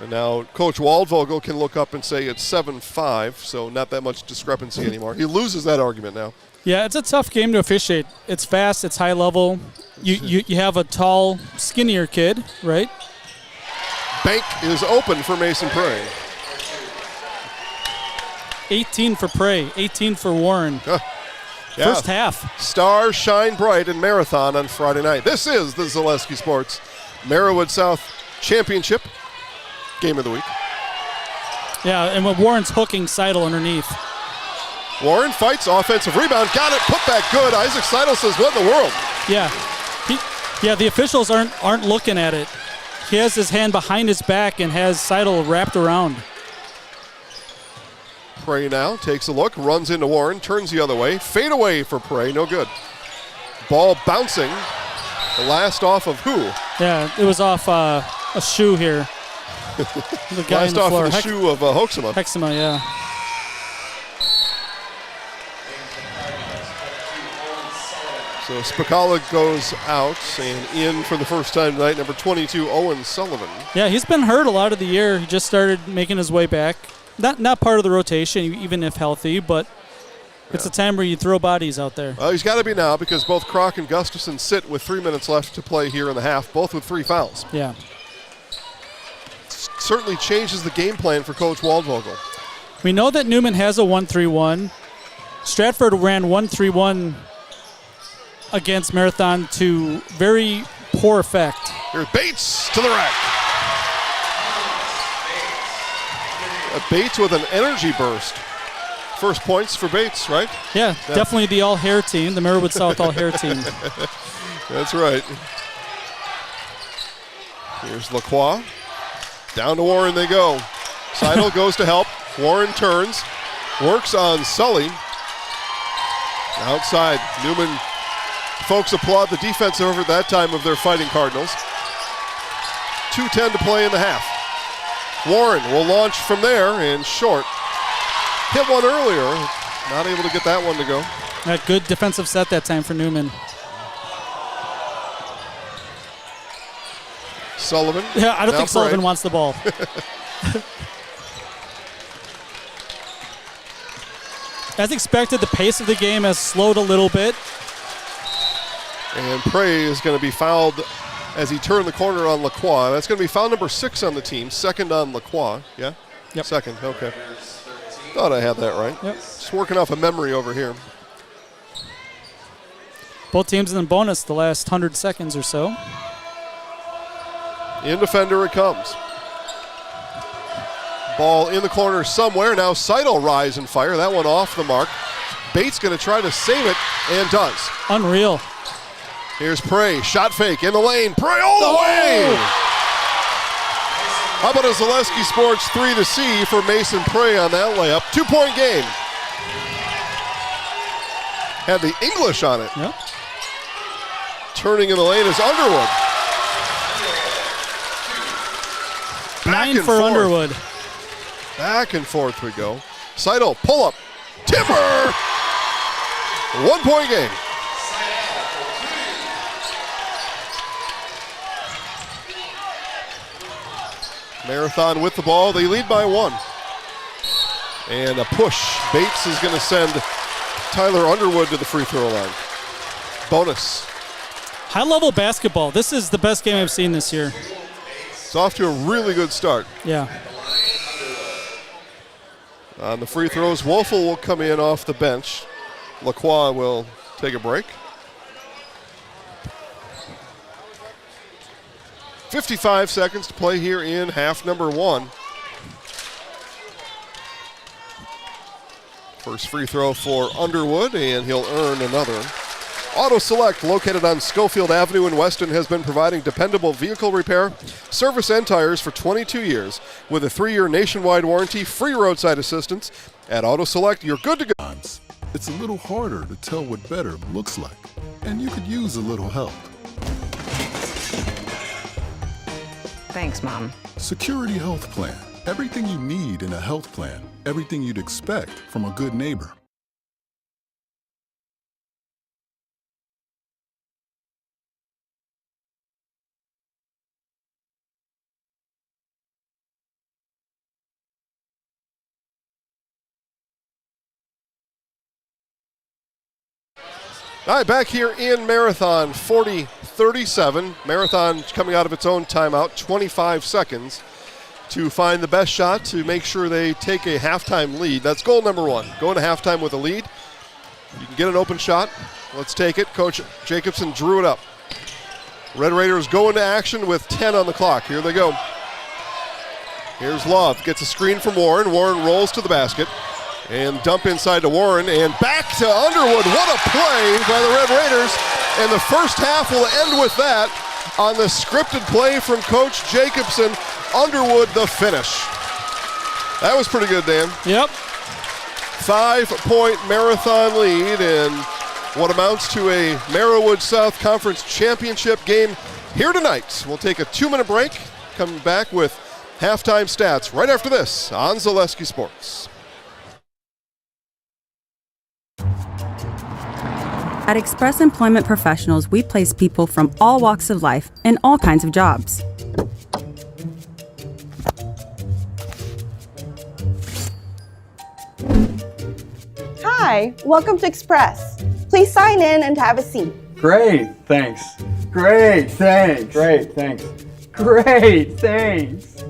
And now Coach Waldvogel can look up and say it's 7-5, so not that much discrepancy anymore. He loses that argument now. Yeah, it's a tough game to officiate. It's fast, it's high level. You have a tall, skinnier kid, right? Bank is open for Mason Prey. 18 for Prey, 18 for Warren. Yeah. First half. Stars shine bright in Marathon on Friday night. This is the Zaleski Sports Merriwood South Championship game of the week. Yeah, and when Warren's hooking Seidel underneath. Warren fights, offensive rebound, got it, put back good. Isaac Seidel says, what in the world? Yeah, the officials aren't looking at it. He has his hand behind his back and has Seidel wrapped around. Prey now takes a look, runs into Warren, turns the other way. Fade away for Prey, no good. Ball bouncing. The last off of who? Yeah, it was off a shoe here. The guy Last on the off floor. of the shoe of Hoeksema. Hoeksema, yeah. So Spicala goes out, and in for the first time tonight, number 22, Owen Sullivan. Yeah, he's been hurt a lot of the year. He just started making his way back. Not part of the rotation, even if healthy, but it's a time where you throw bodies out there. Well, he's got to be now because both Kroc and Gustafson sit with 3 minutes left to play here in the half, both with 3 fouls. Yeah. Certainly changes the game plan for Coach Waldvogel. We know that Newman has a 1-3-1. Stratford ran 1-3-1 against Marathon to very poor effect. Here's Bates to the rack. Bates with an energy burst. First points for Bates, right? Yeah, definitely the all-hair team, the Merriwood South all-hair team. That's right. Here's Lacroix. Down to Warren they go. Seidel goes to help. Warren turns. Works on Sully. Outside. Newman. Folks applaud the defensive effort that time of their Fighting Cardinals. 2:10 to play in the half. Warren will launch from there and short. Hit one earlier. Not able to get that one to go. A good defensive set that time for Newman. Sullivan. Yeah, I don't think Sullivan wants the ball. As expected, the pace of the game has slowed a little bit. And Prey is going to be fouled as he turned the corner on Lacroix. That's going to be foul number 6 on the team, second on Lacroix. Yeah? Yep. Second, okay. Thought I had that right. Yep. Just working off a memory over here. Both teams in the bonus the last 100 seconds or so. In defender it comes. Ball in the corner somewhere. Now Seidel rise and fire. That one off the mark. Bates going to try to save it and does. Unreal. Here's Prey. Shot fake in the lane. Prey all the way! How about a Zaleski Sports 3-C for Mason Prey on that layup? 2-point game. Had the English on it. Yep. Turning in the lane is Underwood. 9 for Underwood. Back and forth we go. Seidel, pull up. Tipper! 1-point game. Marathon with the ball. They lead by 1. And a push. Bates is going to send Tyler Underwood to the free throw line. Bonus. High-level basketball. This is the best game I've seen this year. It's off to a really good start. Yeah. On the free throws, Woelfel will come in off the bench. Lacroix will take a break. 55 seconds to play here in half number 1. First free throw for Underwood, and he'll earn another. Auto Select, located on Schofield Avenue in Weston, has been providing dependable vehicle repair, service, and tires for 22 years. With a 3-year nationwide warranty, free roadside assistance. At Auto Select, you're good to go. It's a little harder to tell what better looks like, and you could use a little help. Thanks, Mom. Security Health Plan. Everything you need in a health plan. Everything you'd expect from a good neighbor. All right, back here in Marathon, 40-37. Marathon coming out of its own timeout, 25 seconds to find the best shot to make sure they take a halftime lead. That's goal number 1. Going to halftime with a lead. You can get an open shot. Let's take it. Coach Jacobson drew it up. Red Raiders go into action with 10 on the clock. Here they go. Here's Love. Gets a screen from Warren. Warren rolls to the basket. And dump inside to Warren and back to Underwood. What a play by the Red Raiders. And the first half will end with that on the scripted play from Coach Jacobson. Underwood the finish. That was pretty good, Dan. Yep. 5-point Marathon lead in what amounts to a Merriwood South Conference Championship game here tonight. We'll take a 2-minute break, coming back with halftime stats right after this on Zaleski Sports. At Express Employment Professionals, we place people from all walks of life in all kinds of jobs. Hi, welcome to Express. Please sign in and have a seat. Great, thanks. Great, thanks. Great, thanks. Great, thanks.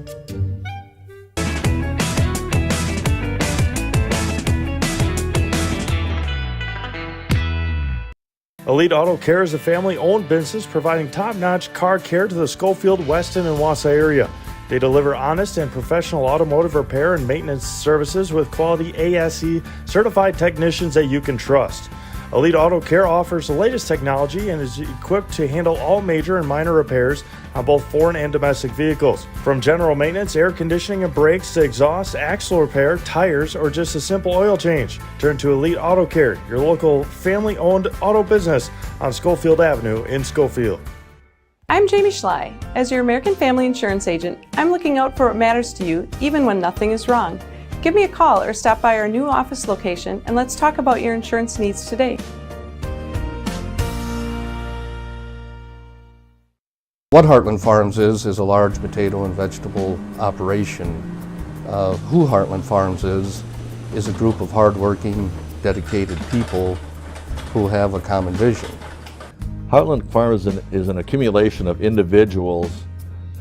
Elite Auto Care is a family-owned business providing top-notch car care to the Schofield, Weston, and Wausau area. They deliver honest and professional automotive repair and maintenance services with quality ASE certified technicians that you can trust. Elite Auto Care offers the latest technology and is equipped to handle all major and minor repairs on both foreign and domestic vehicles. From general maintenance, air conditioning and brakes to exhaust, axle repair, tires, or just a simple oil change. Turn to Elite Auto Care, your local family-owned auto business on Schofield Avenue in Schofield. I'm Jamie Schley. As your American Family Insurance agent, I'm looking out for what matters to you even when nothing is wrong. Give me a call or stop by our new office location and let's talk about your insurance needs today. What Heartland Farms is a large potato and vegetable operation. Who Heartland Farms is a group of hardworking, dedicated people who have a common vision. Heartland Farms is an accumulation of individuals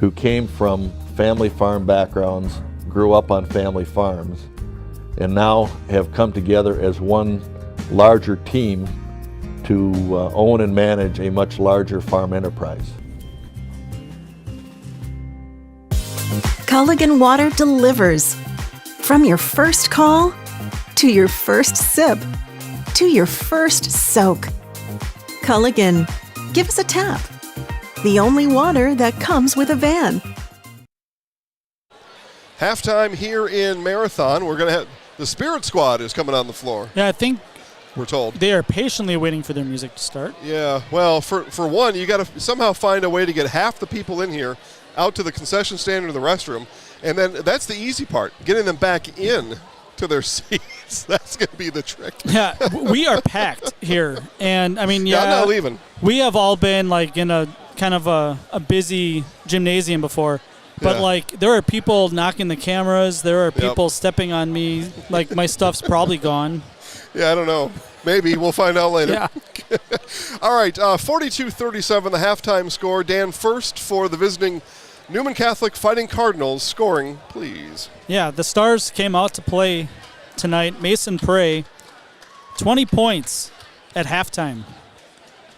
who came from family farm backgrounds, grew up on family farms, and now have come together as one larger team to own and manage a much larger farm enterprise. Culligan Water delivers. From your first call, to your first sip, to your first soak. Culligan, give us a tap. The only water that comes with a van. Halftime here in Marathon. We're going to have the Spirit Squad is coming on the floor. Yeah, I think we're told they are patiently waiting for their music to start. Yeah, well, for one, you got to somehow find a way to get half the people in here out to the concession stand or the restroom, and then that's the easy part, getting them back in to their seats. That's going to be the trick. Yeah, we are packed here, and I mean, yeah, I'm not leaving. We have all been like in a kind of a busy gymnasium before. But, like, there are people knocking the cameras. There are people stepping on me. Like, my stuff's probably gone. Yeah, I don't know. Maybe. We'll find out later. Yeah. All right, 42-37, the halftime score. Dan, first for the visiting Newman Catholic Fighting Cardinals. Scoring, please. Yeah, the Stars came out to play tonight. Mason Prey, 20 points at halftime.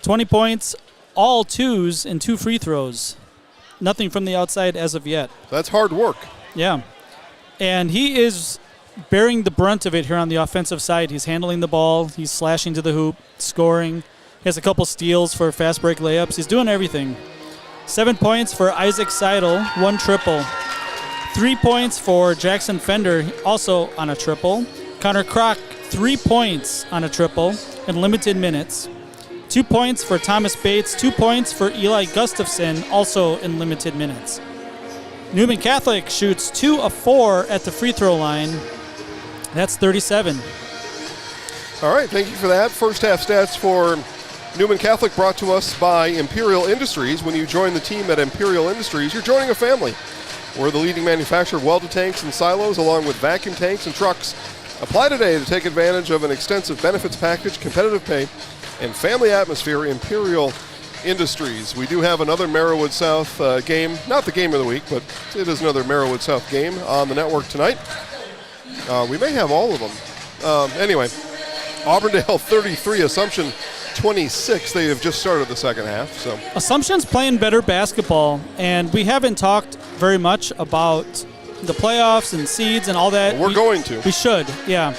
20 points, all twos and 2 free throws. Nothing from the outside as of yet. That's hard work. Yeah. And he is bearing the brunt of it here on the offensive side. He's handling the ball. He's slashing to the hoop, scoring. He has a couple steals for fast break layups. He's doing everything. 7 points for Isaac Seidel, 1 triple. 3 points for Jackson Fender, also on a triple. Connor Kroc, 3 points on a triple in limited minutes. 2 points for Thomas Bates, 2 points for Eli Gustafson, also in limited minutes. Newman Catholic shoots 2 of 4 at the free throw line. That's 37. All right, thank you for that. First half stats for Newman Catholic brought to us by Imperial Industries. When you join the team at Imperial Industries, you're joining a family. We're the leading manufacturer of welded tanks and silos, along with vacuum tanks and trucks. Apply today to take advantage of an extensive benefits package, competitive pay, and family atmosphere. Imperial Industries. We do have another Merriwood South game, not the game of the week, but it is another Merriwood South game on the network tonight. We may have all of them. Anyway, Auburndale 33, Assumption 26. They have just started the second half. So Assumption's playing better basketball, and we haven't talked very much about the playoffs and seeds and all that. We're going to. We should, yeah.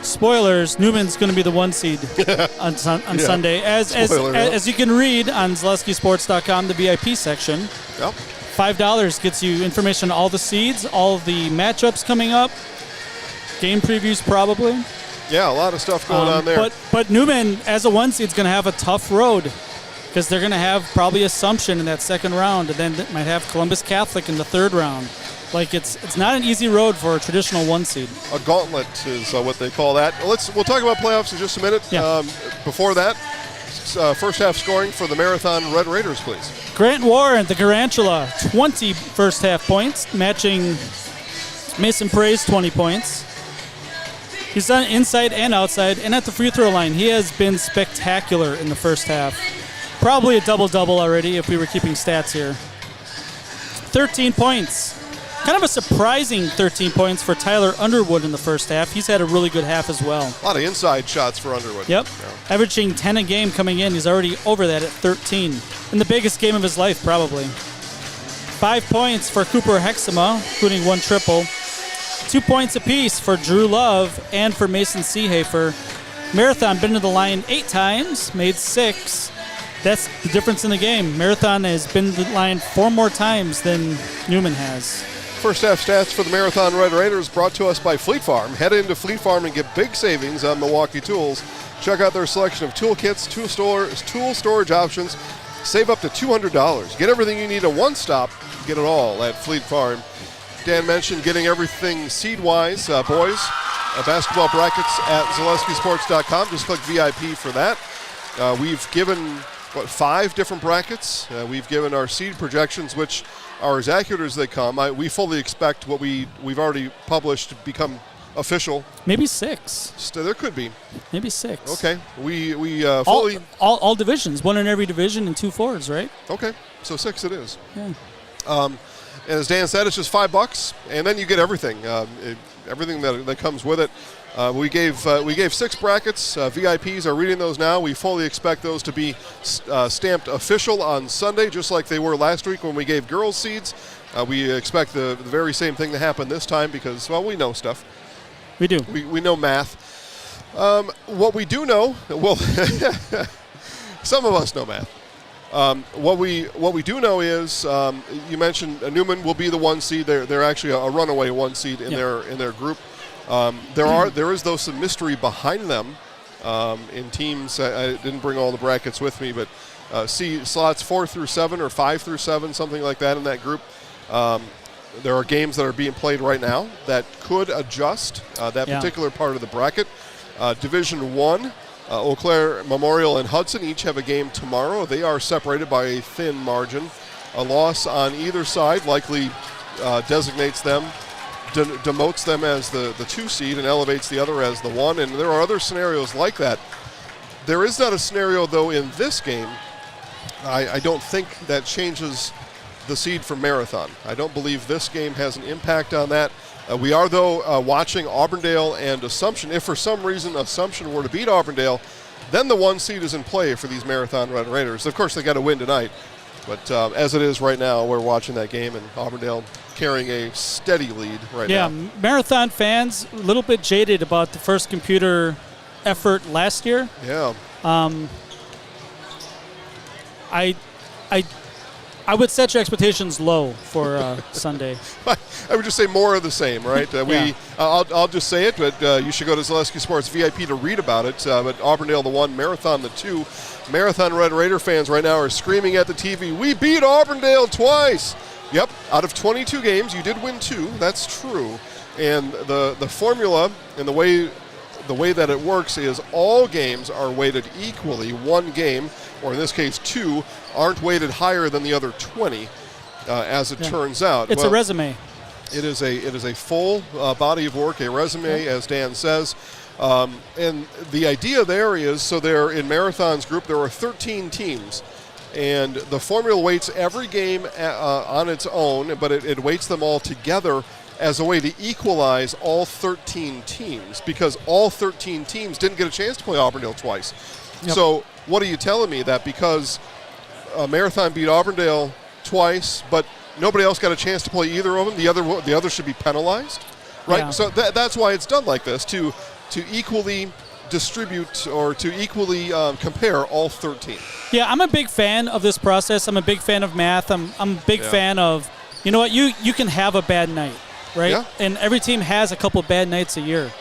Spoilers, Newman's going to be the 1 seed on Sunday. As you can read on ZaleskiSports.com, the VIP section. Yep. $5 gets you information on all the seeds, all the matchups coming up. game previews probably. Yeah, a lot of stuff going on there. But Newman, as a 1 seed, is going to have a tough road because they're going to have probably Assumption in that second round, and then they might have Columbus Catholic in the third round. Like it's not an easy road for a traditional 1 seed. A gauntlet is what they call that. We'll talk about playoffs in just a minute. Yeah. Before that, first half scoring for the Marathon Red Raiders, please. Grant Warren, the Garantula, 20 first half points, matching Mason Prey's 20 points. He's done inside and outside, and at the free throw line, he has been spectacular in the first half. Probably a double-double already if we were keeping stats here. 13 points. Kind of a surprising 13 points for Tyler Underwood in the first half. He's had a really good half as well. A lot of inside shots for Underwood. Yep. Yeah. Averaging 10 a game coming in. He's already over that at 13. In the biggest game of his life, probably. 5 points for Cooper Hexema, including 1 triple. 2 points apiece for Drew Love and for Mason Seehafer. Marathon been to the line 8 times, made 6. That's the difference in the game. Marathon has been to the line 4 more times than Newman has. First half stats for the Marathon Red Raiders brought to us by Fleet Farm. Head into Fleet Farm and get big savings on Milwaukee tools. Check out their selection of toolkits, tool storage options. Save up to $200. Get everything you need at one stop. Get it all at Fleet Farm. Dan mentioned getting everything seed-wise. Boys, basketball brackets at ZaleskiSports.com. Just click VIP for that. We've given, 5 different brackets. We've given our seed projections, which are as accurate as they come. We fully expect what we've already published to become official. Maybe 6. There could be. Maybe 6. Okay. We fully... All divisions. 1 in every division and 2 forwards, right? Okay. So 6 it is. Yeah. And as Dan said, it's just $5, and then you get everything, everything that comes with it. We gave 6 brackets. VIPs are reading those now. We fully expect those to be stamped official on Sunday, just like they were last week when we gave girls seeds. We expect the very same thing to happen this time because, well, we know stuff. We do. We know math. What we do know, well, some of us know math. What we do know is you mentioned Newman will be the 1 seed. They're actually a runaway 1 seed in their group. There is though some mystery behind them in teams. I didn't bring all the brackets with me, but see slots 4 through 7 or 5 through 7, something like that in that group. There are games that are being played right now that could adjust that particular part of the bracket. Division 1. Eau Claire, Memorial, and Hudson each have a game tomorrow. They are separated by a thin margin. A loss on either side likely designates them, demotes them as the 2 seed and elevates the other as the 1. And there are other scenarios like that. There is not a scenario, though, in this game. I don't think that changes the seed for Marathon. I don't believe this game has an impact on that. We are, though, watching Auburndale and Assumption. If for some reason Assumption were to beat Auburndale, then the 1 seed is in play for these Marathon Red Raiders. Of course, they got to win tonight. But as it is right now, we're watching that game, and Auburndale carrying a steady lead right now. Yeah, Marathon fans, a little bit jaded about the first computer effort last year. Yeah. I would set your expectations low for Sunday. I would just say more of the same, right? I'll just say it, but you should go to Zaleski Sports VIP to read about it. But Auburndale the 1, Marathon the 2. Marathon Red Raider fans right now are screaming at the TV, "We beat Auburndale twice!" Yep, out of 22 games, you did win 2. That's true. And the formula and the way that it works is all games are weighted equally. 1 game, or in this case 2, aren't weighted higher than the other 20, as it turns out. It's a resume. It is a full body of work, a resume, as Dan says. And the idea there is, so there in Marathon's group, there are 13 teams. And the formula weights every game on its own, but it weights them all together as a way to equalize all 13 teams, because all 13 teams didn't get a chance to play Auburndale twice. Yep. So what are you telling me? That because Marathon beat Auburndale twice, but nobody else got a chance to play either of them, the other should be penalized? Right? Yeah. So that's why it's done like this, to equally distribute or to equally compare all 13. Yeah, I'm a big fan of this process. I'm a big fan of math. I'm a big fan of, you know what, you can have a bad night. right? Yeah. And every team has a couple bad nights a year.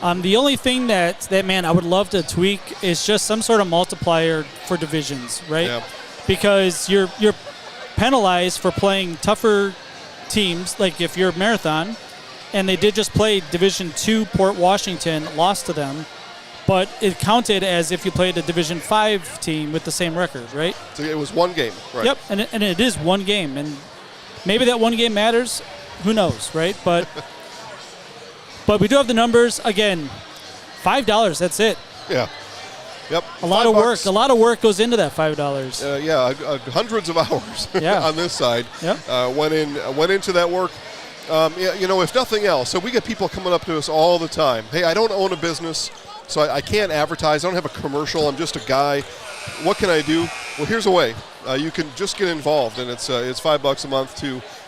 The only thing that man, I would love to tweak is just some sort of multiplier for divisions, right? Yeah. Because you're penalized for playing tougher teams, like if you're Marathon, and they did just play Division II Port Washington, lost to them, but it counted as if you played a Division V team with the same record, right? So it was one game, right? Yep, and it is one game, and maybe that one game matters. Who knows, right? But we do have the numbers. Again, $5, that's it. Yeah. Yep. A lot of work. A lot of work goes into that $5. Hundreds of hours Yeah. on this side. Yep. Went into that work. If nothing else, so we get people coming up to us all the time. Hey, I don't own a business, so I can't advertise. I don't have a commercial. I'm just a guy. What can I do? Well, here's a way. You can just get involved, and it's $5 a month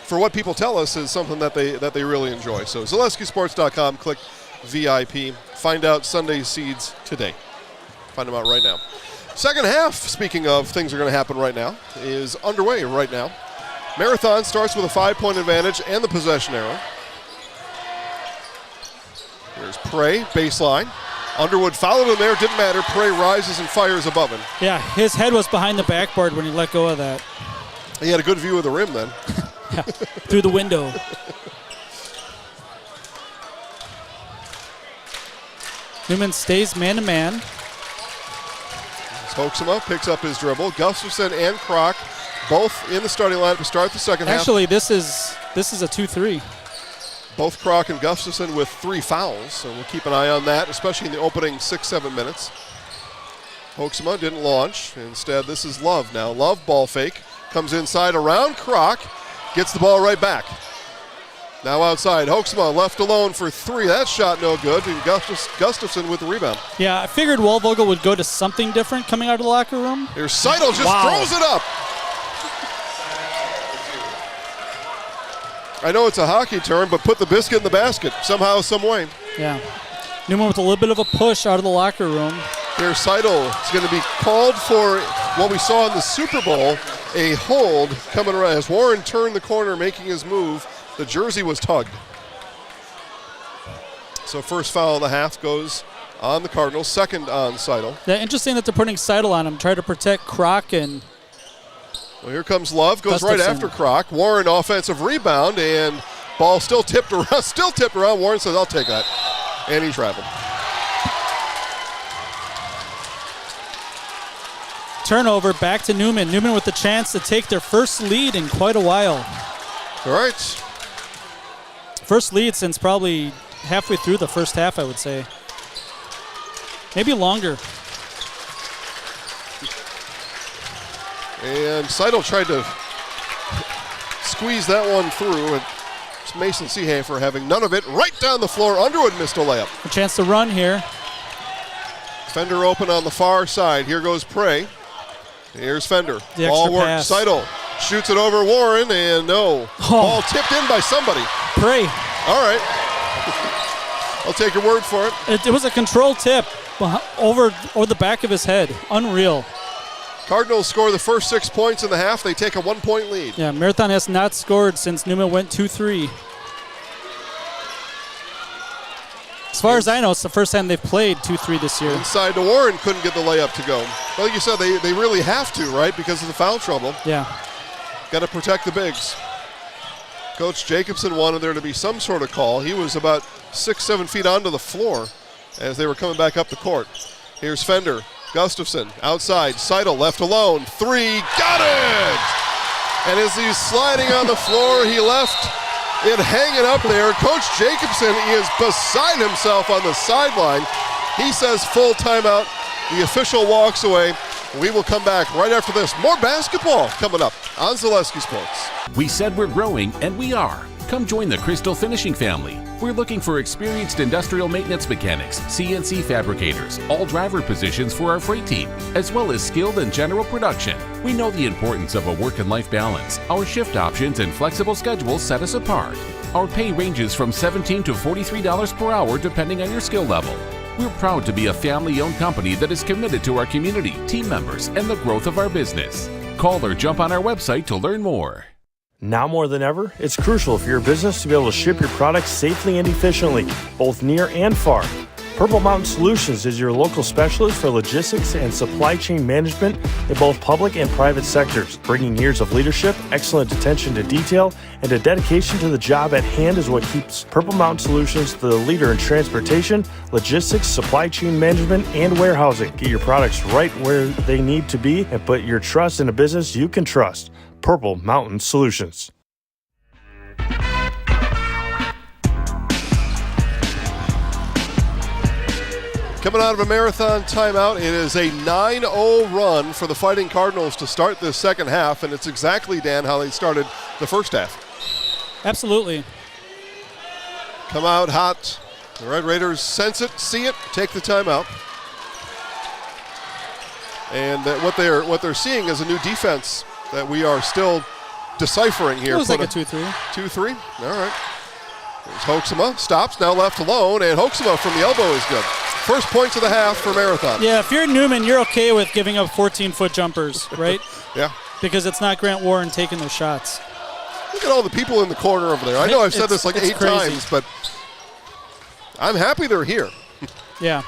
for what people tell us is something that they really enjoy. So ZaleskiSports.com, click VIP, find out Sunday seeds today. Find them out right now. Second half, speaking of things that are going to happen right now, is underway right now. Marathon starts with a 5-point advantage and the possession arrow. Here's Prey, baseline. Underwood followed him there, didn't matter. Prey rises and fires above him. Yeah, his head was behind the backboard when he let go of that. He had a good view of the rim then. Yeah, through the window. Newman stays man-to-man. Pokes him up, picks up his dribble. Gustafson and Kroc both in the starting lineup to start the second half. Actually, this is a 2-3. Both Kroc and Gustafson with 3 fouls, so we'll keep an eye on that, especially in the opening 6-7 minutes. Hoeksema didn't launch. Instead, this is Love now. Love ball fake. Comes inside around Kroc. Gets the ball right back. Now outside. Hoeksema left alone for 3. That shot no good. And Gustafson with the rebound. Yeah, I figured Waldvogel would go to something different coming out of the locker room. Here's Seidel just throws it up. I know it's a hockey term, but put the biscuit in the basket somehow, some way. Yeah. Newman with a little bit of a push out of the locker room. Here's Seidel. It's going to be called for what we saw in the Super Bowl, a hold coming around. As Warren turned the corner making his move, the jersey was tugged. So first foul of the half goes on the Cardinals, second on Seidel. Yeah, interesting that they're putting Seidel on him, trying to protect Kroc and... Well, here comes Love, goes Gustafson. right after Kroc. Warren offensive rebound, and ball still tipped around. Warren says, I'll take that. And he traveled. Turnover back to Newman. Newman with the chance to take their first lead in quite a while. All right. First lead since probably halfway through the first half, I would say. Maybe longer. And Seidel tried to squeeze that one through, and it's Mason Seehafer having none of it. Right down the floor. Underwood missed a layup. A chance to run here. Fender open on the far side. Here goes Prey. Here's Fender. The Ball extra work. pass. Seidel shoots it over Warren, and no. Ball tipped in by somebody. Prey. All right. I'll take your word for it. It was a controlled tip over the back of his head. Unreal. Cardinals score the first 6 points in the half. They take a 1-point lead. Yeah, Marathon has not scored since Newman went 2-3. As far as I know, it's the first time they've played 2-3 this year. Inside to Warren, couldn't get the layup to go. Well, like you said, they really have to, right, because of the foul trouble. Yeah. Got to protect the bigs. Coach Jacobson wanted there to be some sort of call. He was about 6-7 feet onto the floor as they were coming back up the court. Here's Fender. Gustafson outside. Seidel left alone. 3. Got it! And as he's sliding on the floor, he left it hanging up there. Coach Jacobson is beside himself on the sideline. He says full timeout. The official walks away. We will come back right after this. More basketball coming up on Zaleski Sports. We said we're growing, and we are. Come join the Crystal Finishing family. We're looking for experienced industrial maintenance mechanics, CNC fabricators, all driver positions for our freight team, as well as skilled and general production. We know the importance of a work and life balance. Our shift options and flexible schedules set us apart. Our pay ranges from $17 to $43 per hour depending on your skill level. We're proud to be a family-owned company that is committed to our community, team members, and the growth of our business. Call or jump on our website to learn more. Now more than ever, it's crucial for your business to be able to ship your products safely and efficiently, both near and far. Purple Mountain Solutions is your local specialist for logistics and supply chain management in both public and private sectors. Bringing years of leadership, excellent attention to detail, and a dedication to the job at hand is what keeps Purple Mountain Solutions the leader in transportation, logistics, supply chain management, and warehousing. Get your products right where they need to be and put your trust in a business you can trust. Purple Mountain Solutions. Coming out of a marathon timeout, it is a 9-0 run for the Fighting Cardinals to start this second half, and it's exactly, Dan, how they started the first half. Absolutely. Come out hot. The Red Raiders sense it, see it, take the timeout. And what they're seeing is a new defense that we are still deciphering here. It was like a 2-3. 2-3? All right. There's Hoeksema, stops, now left alone, and Hoeksema from the elbow is good. First points of the half for Marathon. Yeah, if you're Newman, you're okay with giving up 14-foot jumpers, right? Yeah. Because it's not Grant Warren taking those shots. Look at all the people in the corner over there. I know I've said this like 8 times, but I'm happy they're here. Yeah.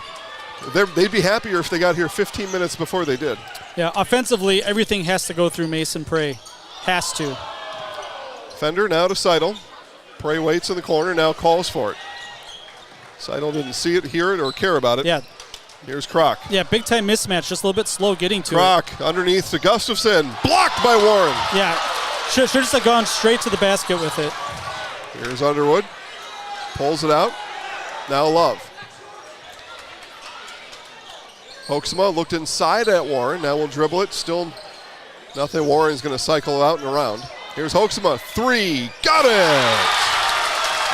They'd be happier if they got here 15 minutes before they did. Yeah, offensively, everything has to go through Mason Prey. Has to. Fender now to Seidel. Prey waits in the corner, now calls for it. Seidel didn't see it, hear it, or care about it. Yeah. Here's Kroc. Yeah, big-time mismatch, just a little bit slow getting to Kroc underneath to Gustafson. Blocked by Warren. Yeah, should just have gone straight to the basket with it. Here's Underwood. Pulls it out. Now Love. Hoeksema looked inside at Warren. Now we'll dribble it. Still nothing. Warren's going to cycle out and around. Here's Hoeksema. 3. Got it!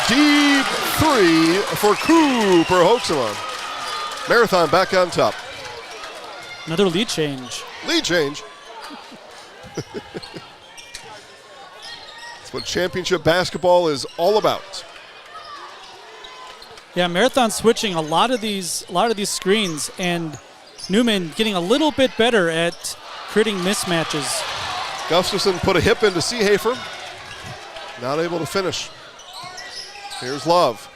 Deep 3 for Cooper Hoeksema. Marathon back on top. Another lead change. Lead change. That's what championship basketball is all about. Yeah, Marathon switching a lot of these screens, and Newman getting a little bit better at creating mismatches. Gustafson put a hip into Seehafer. Not able to finish. Here's Love.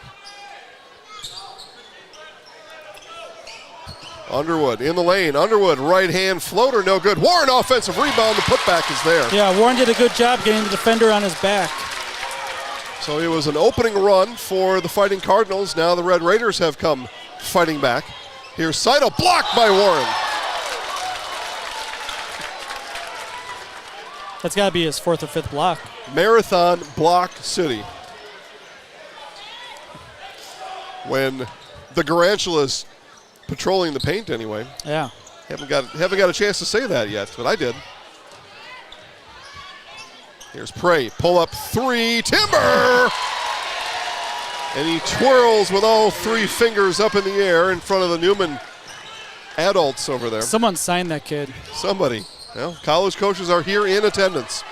Underwood in the lane. Underwood right hand floater, no good. Warren offensive rebound. The putback is there. Yeah, Warren did a good job getting the defender on his back. So it was an opening run for the Fighting Cardinals. Now the Red Raiders have come fighting back. Here's Seidel, blocked by Warren. That's got to be his 4th or 5th block. Marathon block city. When the Garantulas patrolling the paint anyway. Yeah. Haven't got a chance to say that yet, but I did. Here's Prey, pull up 3, Timber! And he twirls with all 3 fingers up in the air in front of the Newman adults over there. Someone signed that kid. Somebody. Well, college coaches are here in attendance.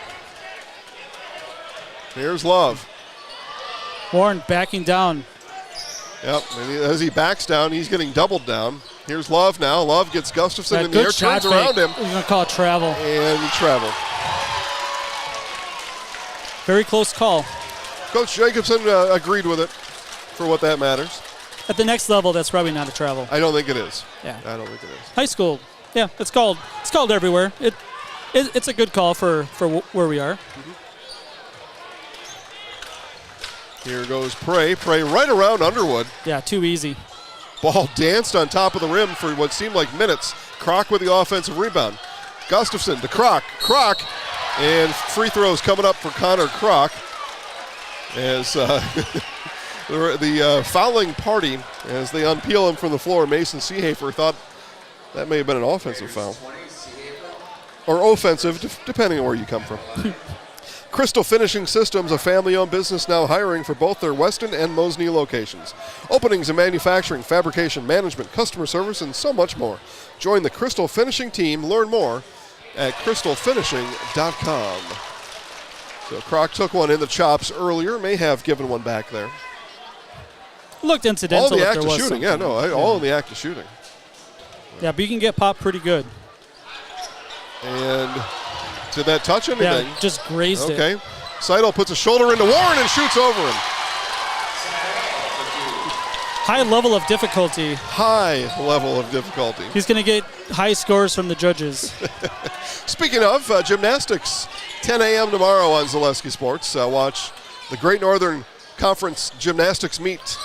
Here's Love. Warren backing down. Yep, and as he backs down, he's getting doubled down. Here's Love now. Love gets Gustafson in the air, turns around him. We're going to call it travel. And he traveled. Very close call. Coach Jacobson agreed with it for what that matters. At the next level, that's probably not a travel. I don't think it is. Yeah. I don't think it is. High school, yeah, it's called everywhere. It's a good call for where we are. Mm-hmm. Here goes Prey. Prey right around Underwood. Yeah, too easy. Ball danced on top of the rim for what seemed like minutes. Kroc with the offensive rebound. Gustafson to Kroc. Kroc. And free throws coming up for Connor Kroc. As the fouling party, as they unpeel him from the floor, Mason Seehafer thought that may have been an offensive foul. Or offensive, depending on where you come from. Crystal Finishing Systems, a family-owned business now hiring for both their Weston and Mosney locations. Openings in manufacturing, fabrication, management, customer service, and so much more. Join the Crystal Finishing team. Learn more at crystalfinishing.com. So Kroc took one in the chops earlier. May have given one back there. Looked incidental. All in the act of shooting. Yeah, no, all in the act of shooting. Yeah, but you can get popped pretty good. And did that touch anything? Yeah, just grazed it. Okay. Seidel puts a shoulder into Warren and shoots over him. High level of difficulty. High level of difficulty. He's going to get high scores from the judges. Speaking of gymnastics, 10 a.m. tomorrow on Zaleski Sports. Watch the Great Northern Conference gymnastics meet.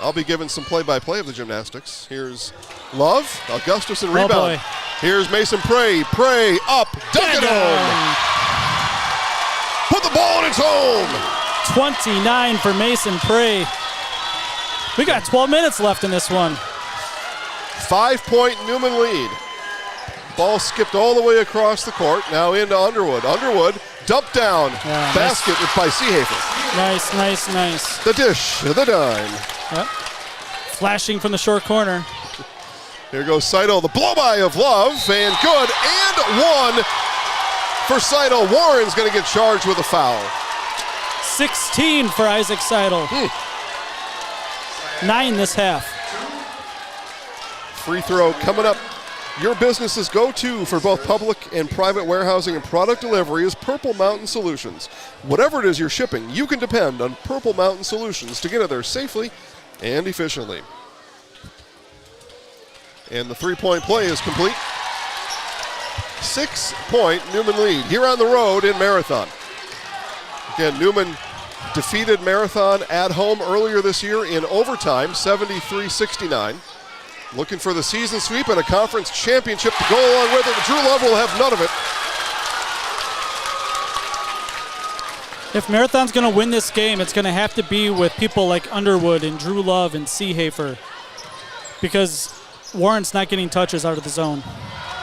I'll be giving some play-by-play of the gymnastics. Here's Love, Augustusson rebound. Here's Mason Prey up, dunk it home. Put the ball in its home. 29 for Mason Prey. We got 12 minutes left in this one. 5-point Newman lead. Ball skipped all the way across the court. Now into Underwood. Underwood dumped down. Yeah, basket by Seehafer. Nice. The dish, the dime. Yep. Flashing from the short corner. Here goes Seidel. The blow-by of Love. And good. And one for Seidel. Warren's going to get charged with a foul. 16 for Isaac Seidel. 9 this half. Free throw coming up. Your business's go-to for both public and private warehousing and product delivery is Purple Mountain Solutions. Whatever it is you're shipping, you can depend on Purple Mountain Solutions to get it there safely and efficiently. And the three-point play is complete. 6-point Newman lead here on the road in Marathon. Again, Newman defeated Marathon at home earlier this year in overtime, 73-69. Looking for the season sweep and a conference championship to go along with it. Drew Love will have none of it. If Marathon's going to win this game, it's going to have to be with people like Underwood and Drew Love and Seehafer, because Warren's not getting touches out of the zone.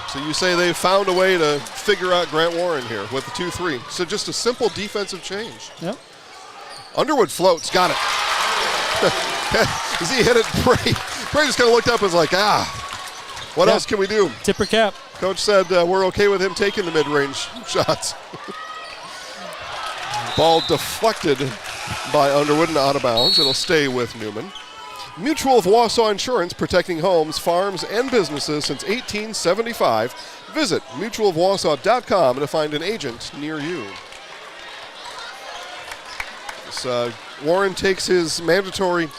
So you say they've found a way to figure out Grant Warren here with the 2-3. So just a simple defensive change. Yep. Underwood floats, got it. As he hit it, Bray just kind of looked up and was like, what else can we do? Tip or cap. Coach said we're okay with him taking the mid-range shots. Ball deflected by Underwood and out of bounds. It'll stay with Newman. Mutual of Wausau Insurance, protecting homes, farms, and businesses since 1875. Visit mutualofwausau.com to find an agent near you. Warren takes his mandatory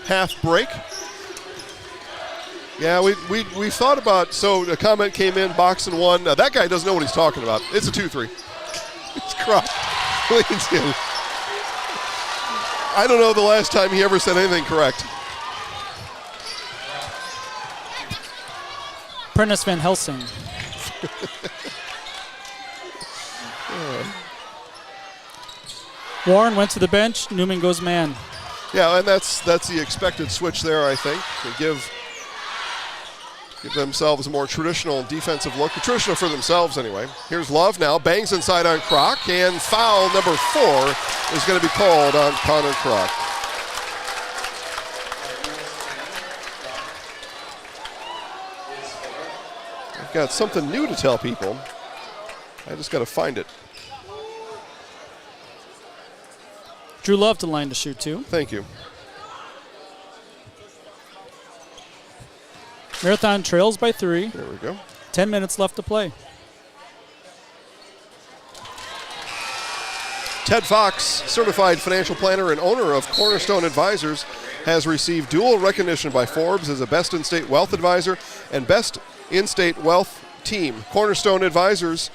half break. Yeah, we thought about, so a comment came in, box and one. That guy doesn't know what he's talking about. It's a 2-3. It's Croc. Leans in. I don't know the last time he ever said anything correct. Prentice Van Helsing. Warren went to the bench. Newman goes man. Yeah, and that's the expected switch there, I think. They give themselves a more traditional defensive look. Traditional for themselves, anyway. Here's Love now. Bangs inside on Croc. And foul number 4 is going to be called on Connor Croc. I've got something new to tell people. I just got to find it. Drew Love to line to shoot, too. Thank you. Marathon trails by 3. There we go. 10 minutes left to play. Ted Fox, certified financial planner and owner of Cornerstone Advisors, has received dual recognition by Forbes as a Best in-State Wealth Advisor and Best in-State Wealth Team. Cornerstone Advisors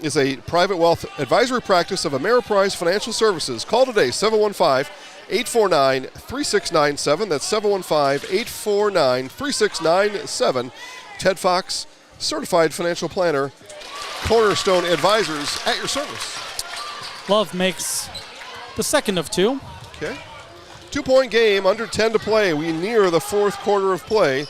is a private wealth advisory practice of Ameriprise Financial Services. Call today, 715-849-3697. That's 715-849-3697. Ted Fox, certified financial planner, Cornerstone Advisors, at your service. Love makes the second of 2. Okay. 2-point game, under 10 to play. We near the fourth quarter of play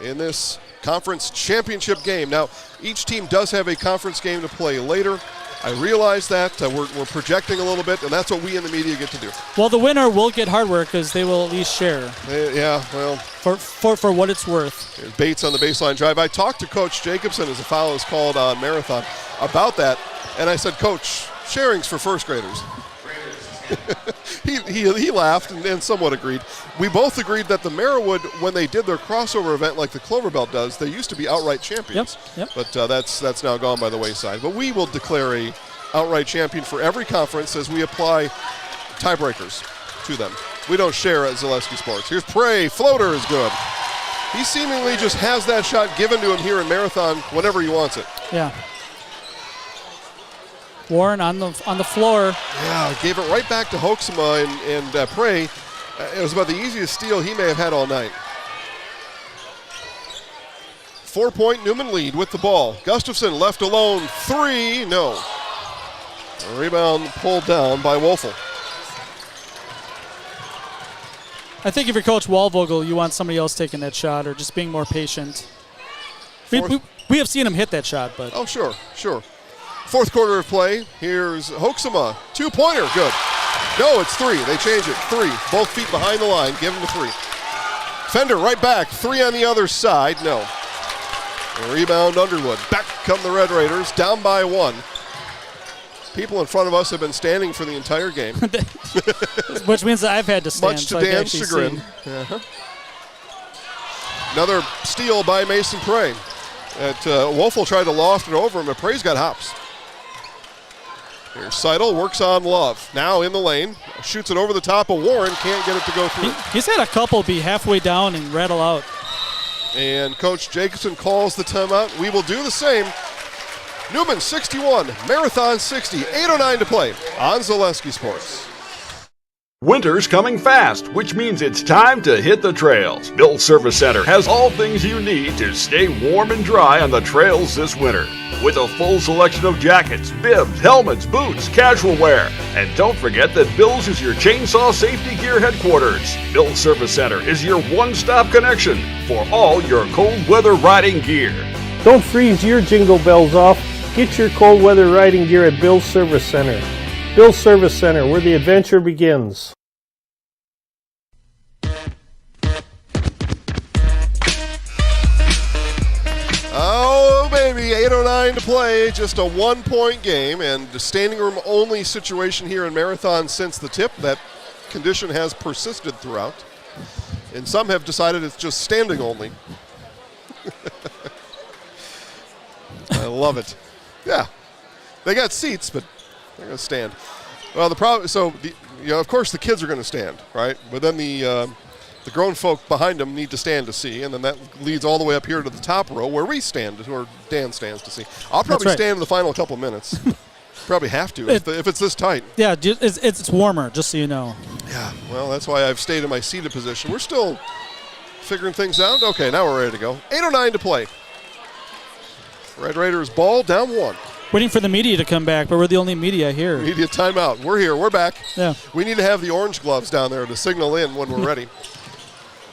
in this conference championship game. Now, each team does have a conference game to play later. I realize that. We're projecting a little bit, and that's what we in the media get to do. Well, the winner will get hardware because they will at least share. Yeah, well. For what it's worth. Bates on the baseline drive. I talked to Coach Jacobson as a foul is called on Marathon about that, and I said, Coach, sharing's for first graders. He laughed and somewhat agreed. We both agreed that the Merriwood, when they did their crossover event like the Clover Belt does, they used to be outright champions. Yep. But that's now gone by the wayside. But we will declare a outright champion for every conference as we apply tiebreakers to them. We don't share at Zaleski Sports. Here's Prey. Floater is good. He seemingly just has that shot given to him here in Marathon whenever he wants it. Yeah. Warren on the floor. Yeah, gave it right back to Hoeksema and Prey. It was about the easiest steal he may have had all night. 4-point Newman lead with the ball. Gustafson left alone. 3, no. A rebound pulled down by Wolfel. I think if you're Coach Walvogel, you want somebody else taking that shot or just being more patient. We have seen him hit that shot, but. Oh, sure. Fourth quarter of play. Here's Hoeksema. 2-pointer. Good. No, it's 3. They change it. 3. Both feet behind the line. Give him the 3. Fender right back. 3 on the other side. No. A rebound Underwood. Back come the Red Raiders. Down by 1. People in front of us have been standing for the entire game. Which means that I've had to stand. Much to Dan's chagrin. Another steal by Mason Prey. Wolfel tried to loft it over him, but Prey's got hops. Here's Seidel, works on Love. Now in the lane, shoots it over the top of Warren, can't get it to go through. He's had a couple be halfway down and rattle out. And Coach Jacobson calls the timeout. We will do the same. Newman 61, Marathon 60, 8:09 to play on Zaleski Sports. Winter's coming fast, which means it's time to hit the trails. Bill's Service Center has all things you need to stay warm and dry on the trails this winter. With a full selection of jackets, bibs, helmets, boots, casual wear. And don't forget that Bill's is your chainsaw safety gear headquarters. Bill's Service Center is your one-stop connection for all your cold weather riding gear. Don't freeze your jingle bells off. Get your cold weather riding gear at Bill's Service Center. Bill's Service Center, where the adventure begins. Oh, baby, 8:09 to play, just a 1-point game, and the standing room only situation here in Marathon since the tip. That condition has persisted throughout, and some have decided it's just standing only. I love it. Yeah, they got seats, but they're going to stand. Well, the problem, of course the kids are going to stand, right? But then the grown folk behind them need to stand to see, and then that leads all the way up here to the top row where we stand, where Dan stands to see. I'll probably stand in the final couple minutes. Probably have to if it's this tight. Yeah, it's warmer, just so you know. Yeah, well, that's why I've stayed in my seated position. We're still figuring things out. Okay, now we're ready to go. 8:09 to play. Red Raiders ball down 1. Waiting for the media to come back, but we're the only media here. Media timeout. We're here. We're back. Yeah. We need to have the orange gloves down there to signal in when we're ready.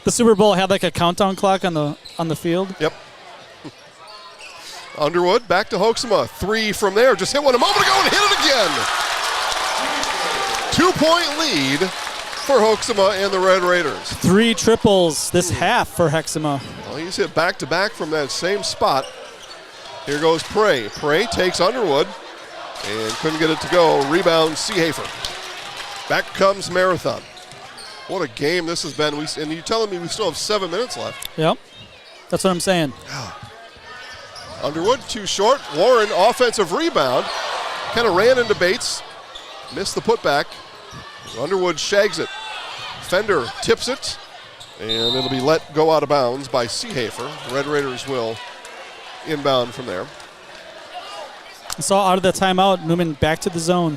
The Super Bowl had like a countdown clock on the field. Yep. Underwood back to Hoeksema. 3 from there. Just hit one a moment ago and hit it again. 2-point lead for Hoeksema and the Red Raiders. 3 triples this half for Hoeksema. Well, he's hit back-to-back from that same spot. Here goes Prey. Prey takes Underwood and couldn't get it to go. Rebound, Seehafer. Back comes Marathon. What a game this has been. And you're telling me we still have 7 minutes left. Yep. That's what I'm saying. Underwood, too short. Warren, offensive rebound. Kind of ran into Bates. Missed the putback. Underwood shags it. Fender tips it. And it'll be let go out of bounds by Seehafer. Red Raiders will inbound from there. I saw out of the timeout, Newman back to the zone.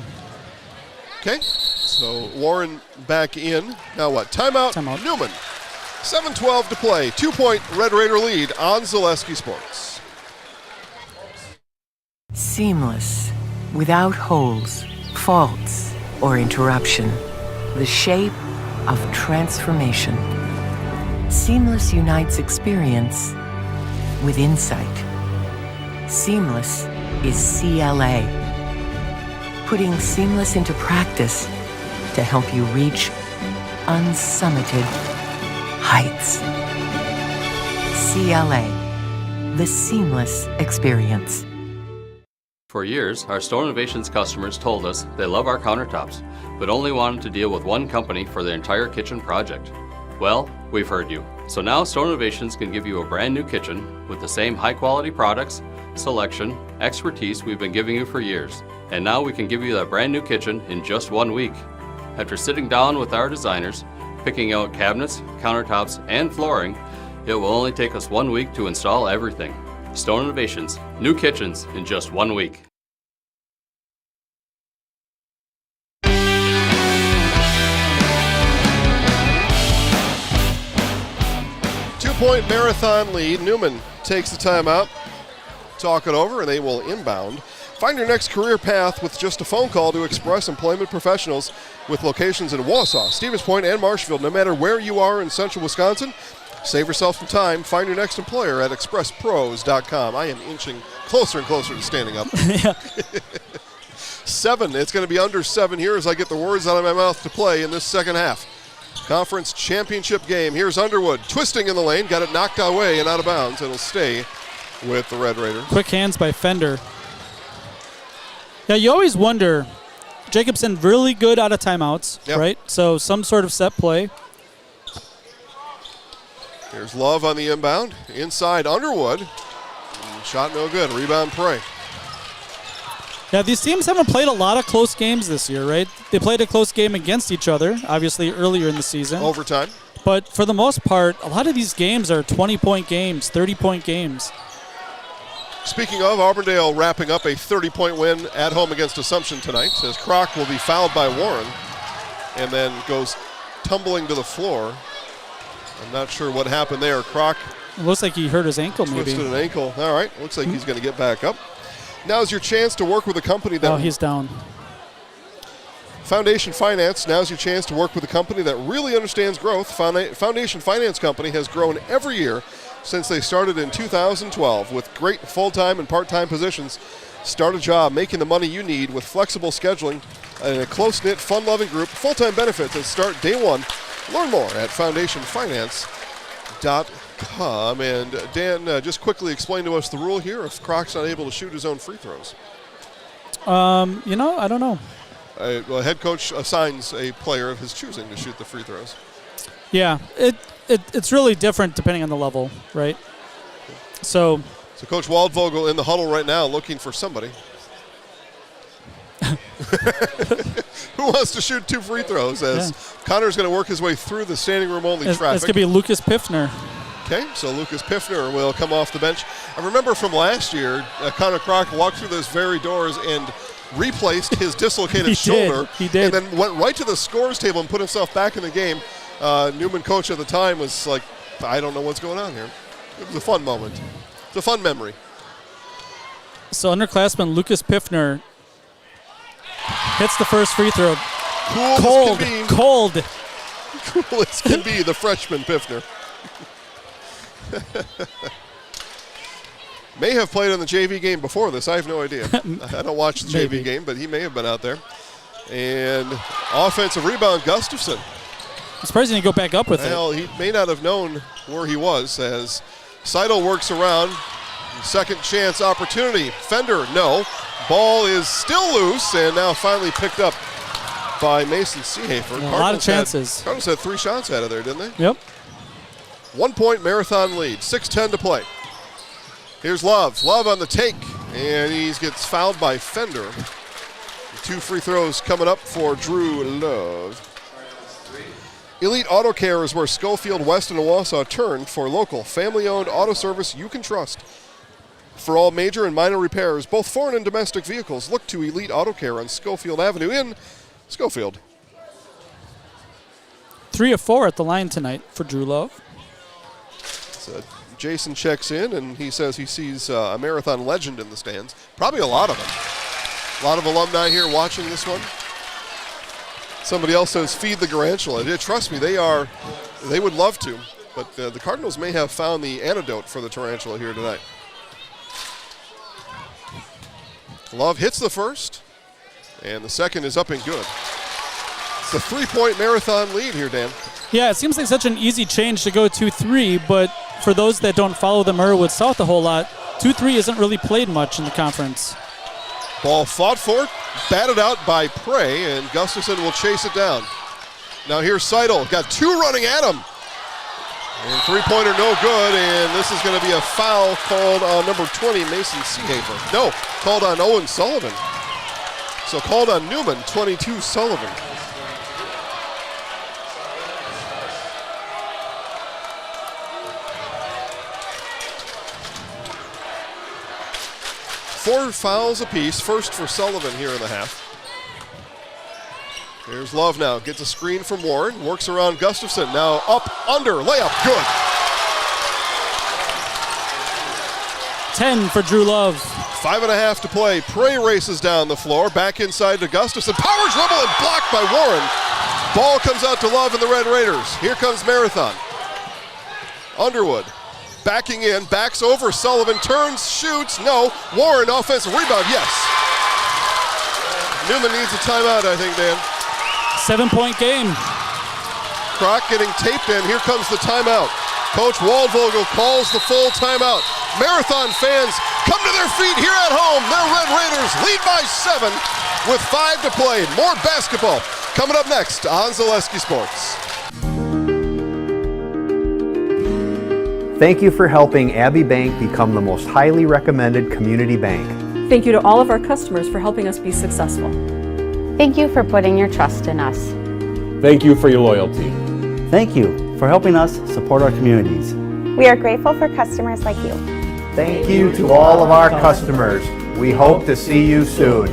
Okay, so Warren back in. Now what? Timeout. Newman. 7:12 to play. 2-point Red Raider lead on Zaleski Sports. Seamless, without holes, faults, or interruption. The shape of transformation. Seamless unites experience with insight. Seamless is CLA. Putting seamless into practice to help you reach unsummited heights. CLA, the seamless experience. For years, our Store Innovations customers told us they love our countertops, but only wanted to deal with one company for their entire kitchen project. Well, we've heard you. So now Store Innovations can give you a brand new kitchen with the same high quality products, selection, expertise we've been giving you for years. And now we can give you that brand new kitchen in just 1 week. After sitting down with our designers, picking out cabinets, countertops, and flooring, it will only take us 1 week to install everything. Stone Innovations, new kitchens in just 1 week. Two-point marathon lead. Newman takes the timeout. Talk it over, and they will inbound. Find your next career path with just a phone call to Express Employment Professionals with locations in Wausau, Stevens Point, and Marshfield. No matter where you are in central Wisconsin, save yourself some time. Find your next employer at expresspros.com. I am inching closer and closer to standing up. 7. It's going to be under 7 here as I get the words out of my mouth to play in this second half. Conference championship game. Here's Underwood twisting in the lane. Got it knocked away and out of bounds. It'll stay with the Red Raiders. Quick hands by Fender. Yeah, you always wonder, Jacobson really good out of timeouts, right? So some sort of set play. Here's Love on the inbound. Inside Underwood. Shot no good. Rebound Prey. Yeah, these teams haven't played a lot of close games this year, right? They played a close game against each other, obviously earlier in the season. Overtime. But for the most part, a lot of these games are 20-point games, 30-point games. Speaking of, Auburndale wrapping up a 30-point win at home against Assumption tonight, as Kroc will be fouled by Warren and then goes tumbling to the floor. I'm not sure what happened there. Kroc looks like he hurt his ankle, maybe. Twisted an ankle. All right, looks like he's going to get back up. Now's your chance to work with a company that... Oh, he's down. Foundation Finance, now's your chance to work with a company that really understands growth. Foundation Finance Company has grown every year since they started in 2012 with great full-time and part-time positions. Start a job making the money you need with flexible scheduling and a close-knit, fun-loving group, full-time benefits that start day one. Learn more at foundationfinance.com. And Dan, just quickly explain to us the rule here if Kroc's not able to shoot his own free throws. I don't know. Well, head coach assigns a player of his choosing to shoot the free throws. Yeah, it's really different depending on the level, right? So Coach Waldvogel in the huddle right now looking for somebody. Who wants to shoot 2 free throws as Connor's going to work his way through the standing room only traffic. It's going to be Lucas Piffner. Okay, so Lucas Piffner will come off the bench. I remember from last year, Connor Kroc walked through those very doors and replaced his dislocated shoulder. He did. And then went right to the scores table and put himself back in the game. Newman coach at the time was like, I don't know what's going on here. It was a fun moment. It's a fun memory. So underclassman Lucas Piffner hits the first free throw. Cold as can be, the freshman Piffner. May have played in the JV game before this. I have no idea. I don't watch the JV game, but he may have been out there. And offensive rebound, Gustafson. I'm surprised he didn't go back up with it. Well, he may not have known where he was as Seidel works around. Second chance opportunity. Fender, no. Ball is still loose and now finally picked up by Mason Seehafer. A lot of chances. Cardinals had 3 shots out of there, didn't they? Yep. 1-point marathon lead, 6:10 to play. Here's Love. Love on the take, and he gets fouled by Fender. 2 free throws coming up for Drew Love. Elite Auto Care is where Schofield, Weston, and Wausau turn for local, family-owned auto service you can trust. For all major and minor repairs, both foreign and domestic vehicles, look to Elite Auto Care on Schofield Avenue in Schofield. 3 of 4 at the line tonight for Drew Love. So Jason checks in, and he says he sees a marathon legend in the stands. Probably a lot of them. A lot of alumni here watching this one. Somebody else says, feed the Garantula. Trust me, they would love to. But the Cardinals may have found the antidote for the tarantula here tonight. Love hits the first, and the second is up and good. It's a 3-point marathon lead here, Dan. Yeah, it seems like such an easy change to go 2-3, but for those that don't follow the Murraywood South a whole lot, 2-3 isn't really played much in the conference. Ball fought for, batted out by Prey, and Gustafson will chase it down. Now here's Seidel, got 2 running at him. And 3-pointer no good, and this is going to be a foul called on number 20, Mason Seehafer. No, called on Owen Sullivan. So called on Newman, 22 Sullivan. Four fouls apiece, first for Sullivan here in the half. Here's Love now, gets a screen from Warren, works around Gustafson, now up, under, layup, good. 10 for Drew Love. 5.5 to play. Prey races down the floor, back inside to Gustafson. Power dribble and blocked by Warren. Ball comes out to Love and the Red Raiders. Here comes Marathon. Underwood backing in, backs over Sullivan, turns, shoots, no. Warren offensive rebound, yes. Newman needs a timeout, I think, Dan. 7-point game. Kroc getting taped in. Here comes the timeout. Coach Waldvogel calls the full timeout. Marathon fans come to their feet here at home. Their Red Raiders lead by 7 with 5 to play. More basketball coming up next on Zaleski Sports. Thank you for helping Abbey Bank become the most highly recommended community bank. Thank you to all of our customers for helping us be successful. Thank you for putting your trust in us. Thank you for your loyalty. Thank you for helping us support our communities. We are grateful for customers like you. Thank you to all of our customers. We hope to see you soon.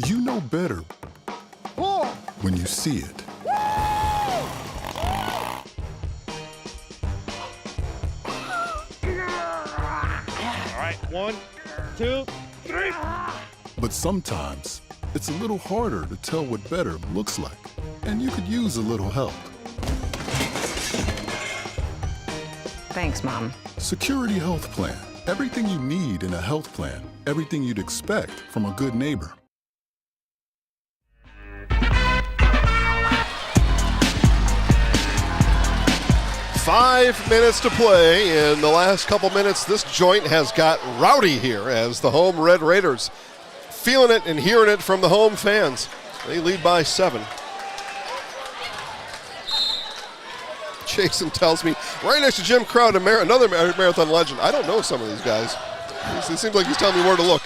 You know better when you see it. All right, 1, 2, 3. But sometimes it's a little harder to tell what better looks like, and you could use a little help. Thanks, Mom. Security Health Plan. Everything you need in a health plan. Everything you'd expect from a good neighbor. Five minutes to play. In the last couple minutes, this joint has got rowdy here as the home Red Raiders feeling it and hearing it from the home fans. They lead by 7. Jason tells me, right next to Jim Crowd, another marathon legend. I don't know some of these guys. It seems like he's telling me where to look.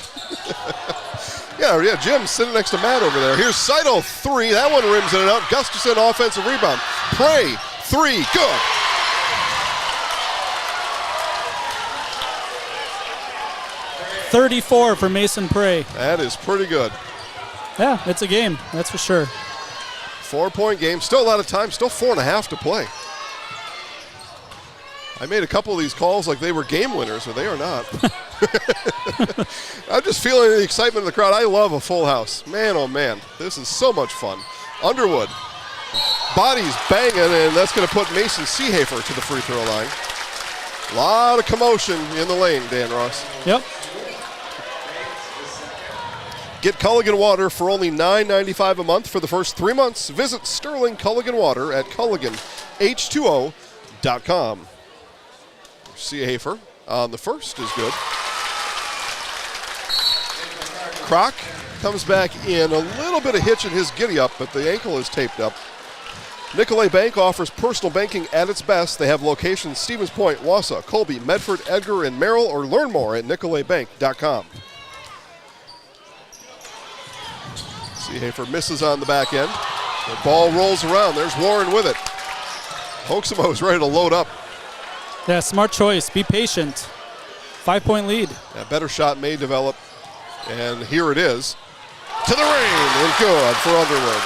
yeah, Jim's sitting next to Matt over there. Here's Seidel, 3. That one rims in and out. Gustafson, offensive rebound. Prey, 3, good. .34 for Mason Prey. That is pretty good. Yeah, it's a game, that's for sure. 4-point game, still a lot of time, still 4.5 to play. I made a couple of these calls like they were game winners, but they are not. I'm just feeling the excitement of the crowd. I love a full house. Man, oh man, this is so much fun. Underwood, bodies banging, and that's going to put Mason Seehafer to the free throw line. A lot of commotion in the lane, Dan Ross. Yep. Get Culligan Water for only $9.95 a month for the first 3 months. Visit Sterling Culligan Water at CulliganH2O.com. Seehafer on the first is good. Kroc comes back in, a little bit of hitch in his giddy up, but the ankle is taped up. Nicolay Bank offers personal banking at its best. They have locations Stevens Point, Wausau, Colby, Medford, Edgar, and Merrill, or learn more at nicolaybank.com. Seehafer misses on the back end. The ball rolls around. There's Warren with it. Hoaxamo is ready to load up. Yeah, smart choice. Be patient. 5-point lead. A better shot may develop. And here it is. To the ring and good for Underwood.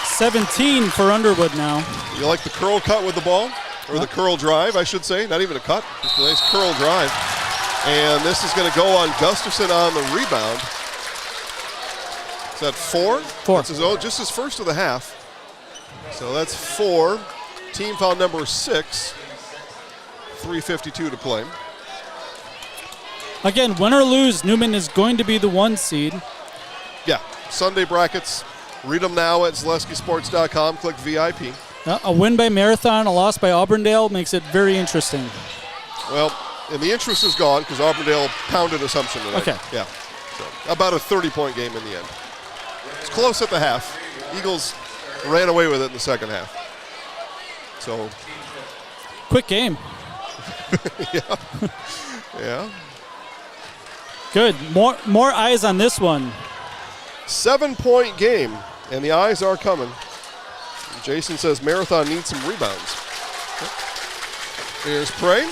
17 for Underwood now. You like the curl cut with the ball? Or the curl drive, I should say. Not even a cut. Just a nice curl drive. And this is going to go on Gustafson on the rebound. Is that 4? 4. That's just his first of the half. So that's 4. Team foul number 6. 3:52 to play. Again, win or lose, Newman is going to be the 1 seed. Yeah, Sunday brackets. Read them now at ZaleskiSports.com. Click VIP. A win by Marathon, a loss by Auburndale makes it very interesting. Well, and the interest is gone because Auburndale pounded Assumption tonight. Okay. Yeah. So about a 30-point game in the end. It's close at the half. Eagles ran away with it in the second half. So quick game. Yeah. Good. More eyes on this one. 7-point game, and the eyes are coming. Jason says Marathon needs some rebounds. Here's Prey.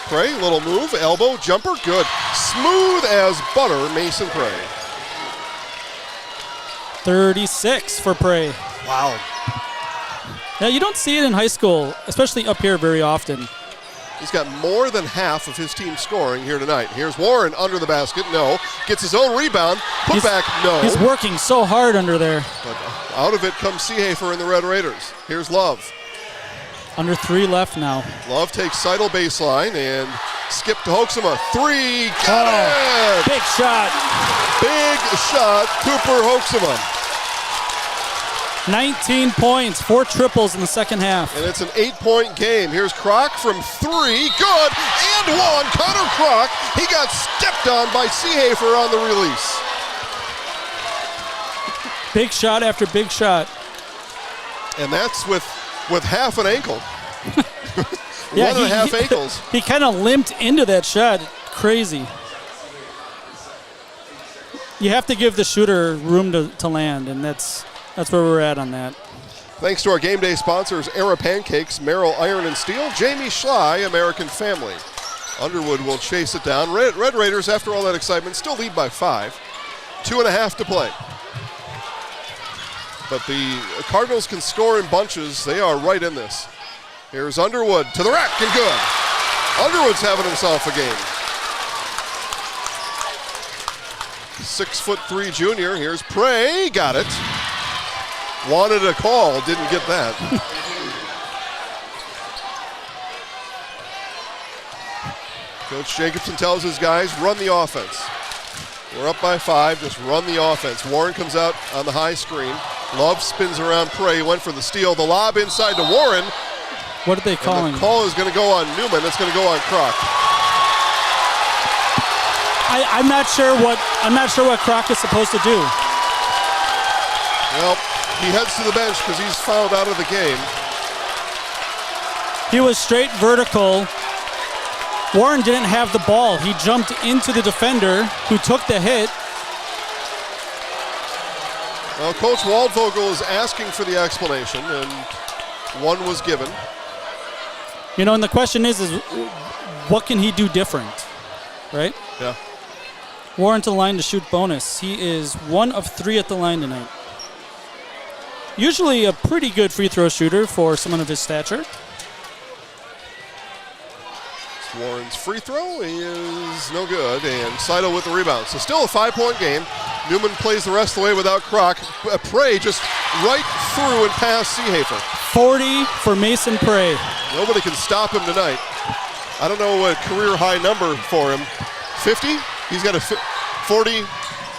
Prey, little move, elbow, jumper, good. Smooth as butter, Mason Prey. 36 for Prey. Wow. Now, you don't see it in high school, especially up here, very often. He's got more than half of his team scoring here tonight. Here's Warren under the basket, no. Gets his own rebound, put back, no. He's working so hard under there. But out of it comes Seehafer and the Red Raiders. Here's Love. Under 3 left now. Love takes Seidel baseline and skip to Hoeksema. 3, got it! Big shot. Big shot, Cooper Hoeksema. 19 points, 4 triples in the second half. And it's an 8-point game. Here's Kroc from 3, good, and 1. Connor Kroc, he got stepped on by Seehafer on the release. Big shot after big shot. And that's with half an ankle. Yeah, 1.5 ankles. He kind of limped into that shot. Crazy. You have to give the shooter room to land, and that's where we're at on that. Thanks to our game day sponsors, Era Pancakes, Merrill Iron and Steel, Jamie Schley, American Family. Underwood will chase it down. Red Raiders, after all that excitement, still lead by 5. 2.5 to play. But the Cardinals can score in bunches. They are right in this. Here's Underwood to the rack and good. Underwood's having himself a game. 6'3" junior. Here's Prey, got it. Wanted a call, didn't get that. Coach Jacobson tells his guys, run the offense. We're up by 5, just run the offense. Warren comes out on the high screen. Love spins around Prey, went for the steal. The lob inside to Warren. What are they calling? The call is going to go on Newman. It's going to go on Kroc. I'm not sure what Kroc is supposed to do. Well, he heads to the bench because he's fouled out of the game. He was straight vertical. Warren didn't have the ball. He jumped into the defender who took the hit. Well, Coach Waldvogel is asking for the explanation, and one was given. You know, and the question is what can he do different, right? Yeah. Warren to the line to shoot bonus. He is 1 of 3 at the line tonight. Usually a pretty good free throw shooter for someone of his stature. Warren's free throw is no good, and Seidel with the rebound. So still a 5-point game. Newman plays the rest of the way without Kroc. Prey just right through and past Seehafer. 40 for Mason Prey. Nobody can stop him tonight. I don't know what career high number for him. 50? He's got a 40.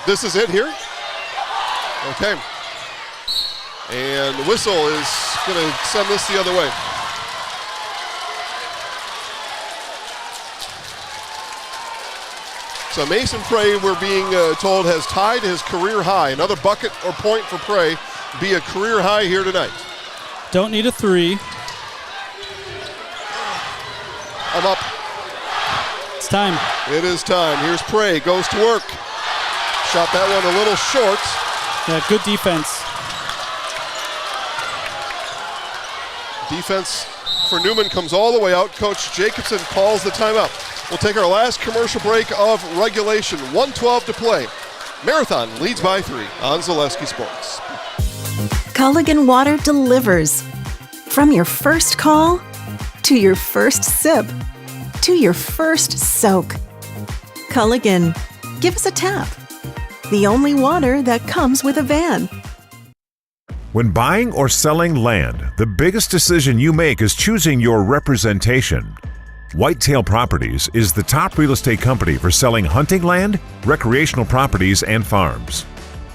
This is it here? Okay. And the whistle is going to send this the other way. So Mason Prey, we're being told, has tied his career high. Another bucket or point for Prey, be a career high here tonight. Don't need a 3. I'm up. It's time. It is time. Here's Prey, goes to work. Shot that one a little short. Yeah, good defense. Defense for Newman comes all the way out. Coach Jacobson calls the timeout. We'll take our last commercial break of regulation. 1:12 to play. Marathon leads by 3 on Zaleski Sports. Culligan Water delivers. From your first call, to your first sip, to your first soak. Culligan, give us a tap. The only water that comes with a van. When buying or selling land, the biggest decision you make is choosing your representation. Whitetail Properties is the top real estate company for selling hunting land, recreational properties, and farms.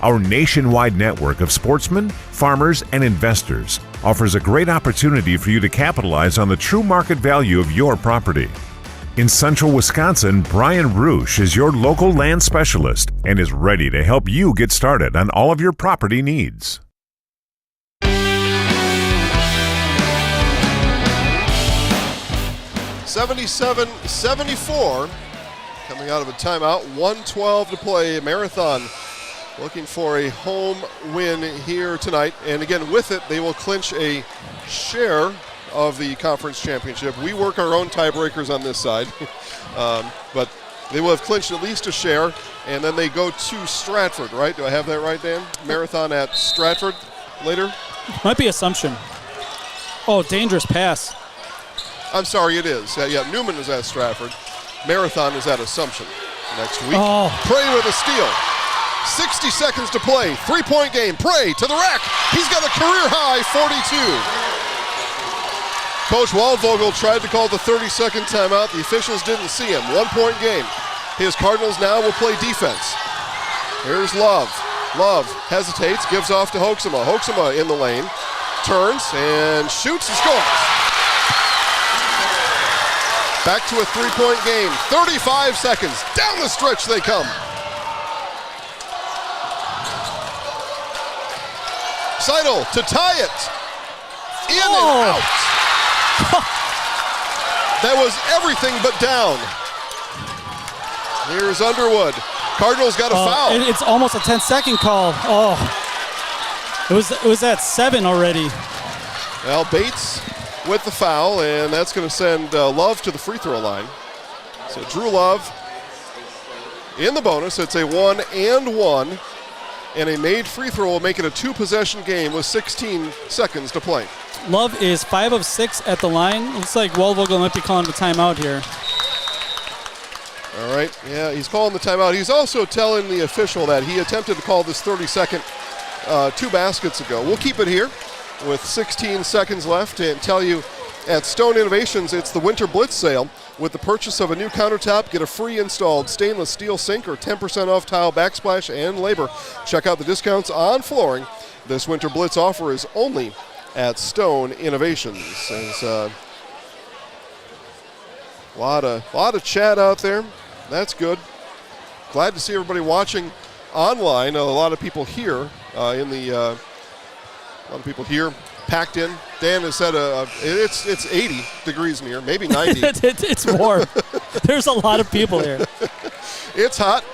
Our nationwide network of sportsmen, farmers, and investors offers a great opportunity for you to capitalize on the true market value of your property. In central Wisconsin, Brian Roosh is your local land specialist and is ready to help you get started on all of your property needs. 77-74. Coming out of a timeout, 1:12 to play. Marathon looking for a home win here tonight. And again, with it, they will clinch a share of the conference championship. We work our own tiebreakers on this side. But they will have clinched at least a share, and then they go to Stratford, right? Do I have that right, Dan? Marathon at Stratford later? Might be Assumption. Oh, dangerous pass. I'm sorry, it is. Yeah, Newman is at Stratford. Marathon is at Assumption next week. Oh. Prey with a steal. 60 seconds to play. 3-point game. Prey to the rack. He's got a career-high 42. Coach Waldvogel tried to call the 30-second timeout. The officials didn't see him. 1-point game. His Cardinals now will play defense. Here's Love. Love hesitates, gives off to Hoeksema. Hoeksema in the lane. Turns and shoots and scores. Back to a 3-point game. 35 seconds. Down the stretch they come. Seidel to tie it. In and out. That was everything but down. Here's Underwood. Cardinals got a foul. It's almost a 10-second call. Oh, it was at 7 already. Well, Bates with the foul, and that's going to send Love to the free throw line. So Drew Love in the bonus. It's a 1-and-1, and a made free throw will make it a 2-possession game with 16 seconds to play. Love is 5 of 6 at the line. Looks like Waldvogel might be calling the timeout here. All right, yeah, he's calling the timeout. He's also telling the official that he attempted to call this 30-second 2 baskets ago. We'll keep it here with 16 seconds left and tell you at Stone Innovations, it's the Winter Blitz sale. With the purchase of a new countertop, get a free installed stainless steel sink or 10% off tile backsplash and labor. Check out the discounts on flooring. This Winter Blitz offer is only at Stone Innovations. There's a lot of chat out there. That's good. Glad to see everybody watching online. A lot of people here a lot of people here packed in. Dan has said it's 80 degrees in here, maybe 90. It's warm. There's a lot of people here. It's hot.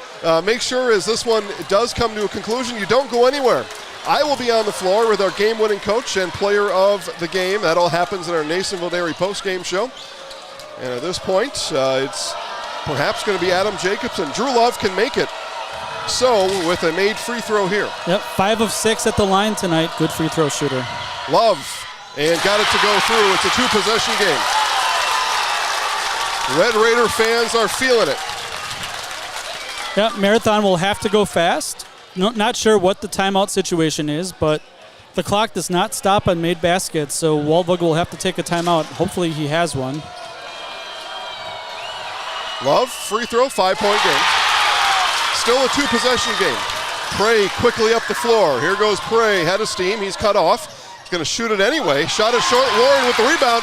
Make sure as this one does come to a conclusion, you don't go anywhere. I will be on the floor with our game-winning coach and player of the game. That all happens in our Nasonville Dairy post-game show. And at this point, it's perhaps going to be Adam Jacobson. Drew Love can make it. So, with a made free throw here. Yep, 5 of 6 at the line tonight. Good free throw shooter. Love, and got it to go through. It's a 2-possession game. Red Raider fans are feeling it. Yep, Marathon will have to go fast. Not sure what the timeout situation is, but the clock does not stop on made baskets, so Waldvogel will have to take a timeout. Hopefully he has one. Love, free throw, 5-point game. Still a 2-possession game. Prey quickly up the floor. Here goes Prey, head of steam. He's cut off. He's going to shoot it anyway. Shot it short. Warren with the rebound.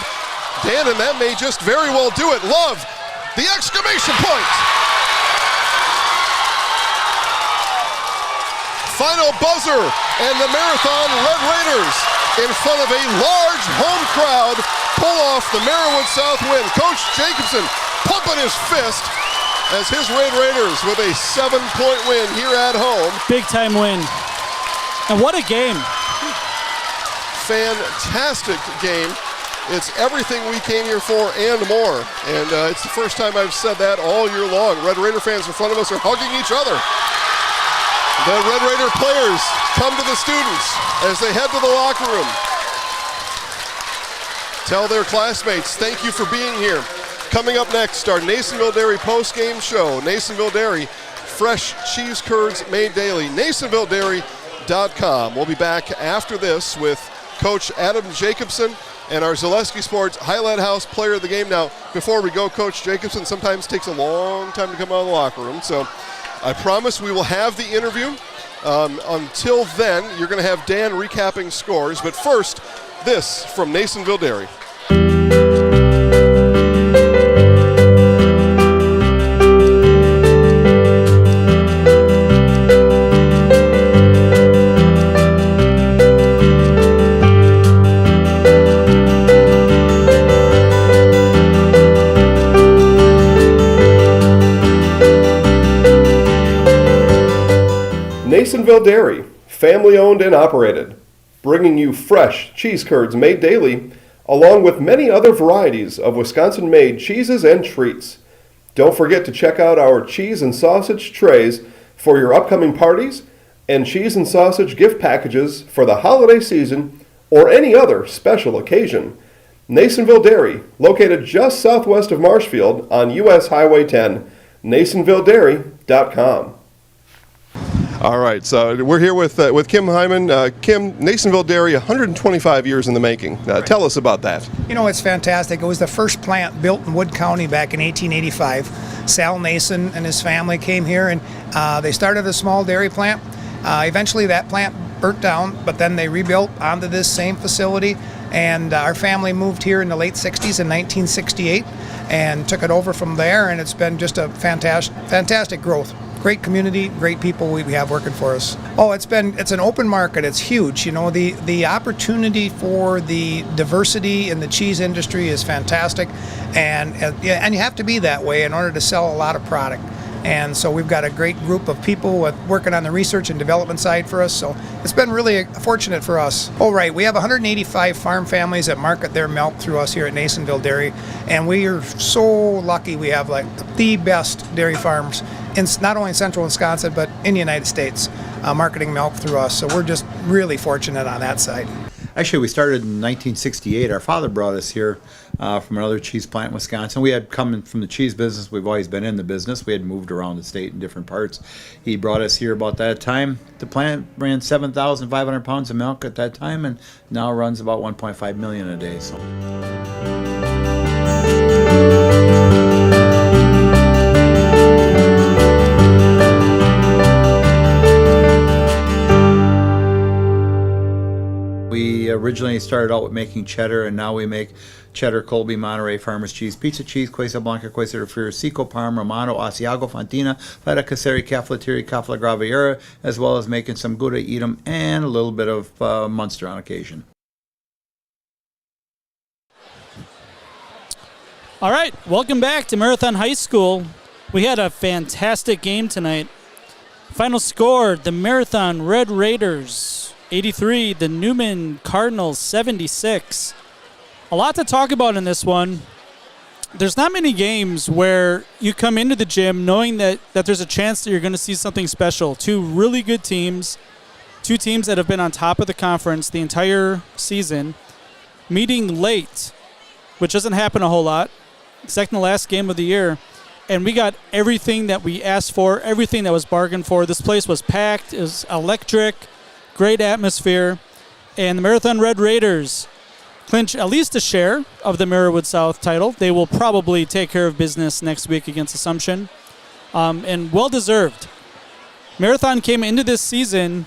Dan, and that may just very well do it. Love, the exclamation point. Final buzzer, and the Marathon Red Raiders in front of a large home crowd pull off the Merriwood South win. Coach Jacobson pumping his fist as his Red Raiders with a 7-point win here at home. Big time win. And what a game. Fantastic game. It's everything we came here for and more. And it's the first time I've said that all year long. Red Raider fans in front of us are hugging each other. The Red Raider players come to the students as they head to the locker room. Tell their classmates, thank you for being here. Coming up next, our Nasonville Dairy post-game show. Nasonville Dairy, fresh cheese curds made daily. NasonvilleDairy.com. We'll be back after this with Coach Adam Jacobson and our Zaleski Sports Highlight House player of the game. Now, before we go, Coach Jacobson sometimes takes a long time to come out of the locker room, so I promise we will have the interview. Until then, you're going to have Dan recapping scores, but first, this from Nasonville Dairy. Nasonville Dairy, family owned and operated, bringing you fresh cheese curds made daily, along with many other varieties of Wisconsin-made cheeses and treats. Don't forget to check out our cheese and sausage trays for your upcoming parties and cheese and sausage gift packages for the holiday season or any other special occasion. Nasonville Dairy, located just southwest of Marshfield on U.S. Highway 10, NasonvilleDairy.com. All right, so we're here with Kim Hyman. Kim, Nasonville Dairy, 125 years in the making. Tell us about that. You know, it's fantastic. It was the first plant built in Wood County back in 1885. Sal Nason and his family came here, and they started a small dairy plant. Eventually that plant burnt down, but then they rebuilt onto this same facility, and our family moved here in the late 60s in 1968 and took it over from there, and it's been just a fantastic growth. Great community, great people we have working for us. Oh, it's an open market. It's huge. You know, the opportunity for the diversity in the cheese industry is fantastic, and you have to be that way in order to sell a lot of product. And so we've got a great group of people working on the research and development side for us. So it's been really fortunate for us. Oh, right. We have 185 farm families that market their milk through us here at Nasonville Dairy. And we are so lucky we have like the best dairy farms in not only central Wisconsin, but in the United States, marketing milk through us. So we're just really fortunate on that side. Actually, we started in 1968. Our father brought us here from another cheese plant in Wisconsin. We had come from the cheese business. We've always been in the business. We had moved around the state in different parts. He brought us here about that time. The plant ran 7,500 pounds of milk at that time, and now runs about 1.5 million a day. So. We originally started out with making cheddar, and now we make cheddar, Colby, Monterey, Farmers Cheese, Pizza Cheese, Quesa Blanca, Quesa de Friar, Seco, Parm, Romano, Asiago, Fontina, Feta Caseri, Caflateri, Cafla Graviera, as well as making some Gouda Edam and a little bit of Munster on occasion. All right, welcome back to Marathon High School. We had a fantastic game tonight. Final score, the Marathon Red Raiders 83, the Newman Cardinals 76. A lot to talk about in this one. There's not many games where you come into the gym knowing that there's a chance that you're going to see something special. Two really good teams, two teams that have been on top of the conference the entire season, meeting late, which doesn't happen a whole lot. Second to last game of the year. And we got everything that we asked for, everything that was bargained for. This place was packed. It was electric. Great atmosphere, and the Marathon Red Raiders clinch at least a share of the Merriwood South title. They will probably take care of business next week against Assumption, and well-deserved. Marathon came into this season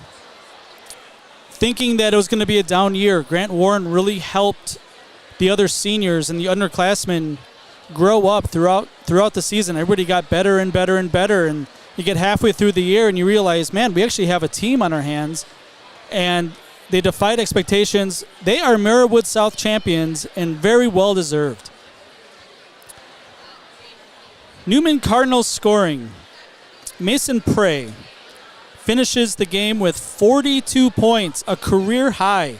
thinking that it was going to be a down year. Grant Warren really helped the other seniors and the underclassmen grow up throughout the season. Everybody got better and better and better, and you get halfway through the year and you realize, man, we actually have a team on our hands. And they defied expectations. They are Merriwood South champions and very well deserved. Newman Cardinals scoring. Mason Prey finishes the game with 42 points, a career high.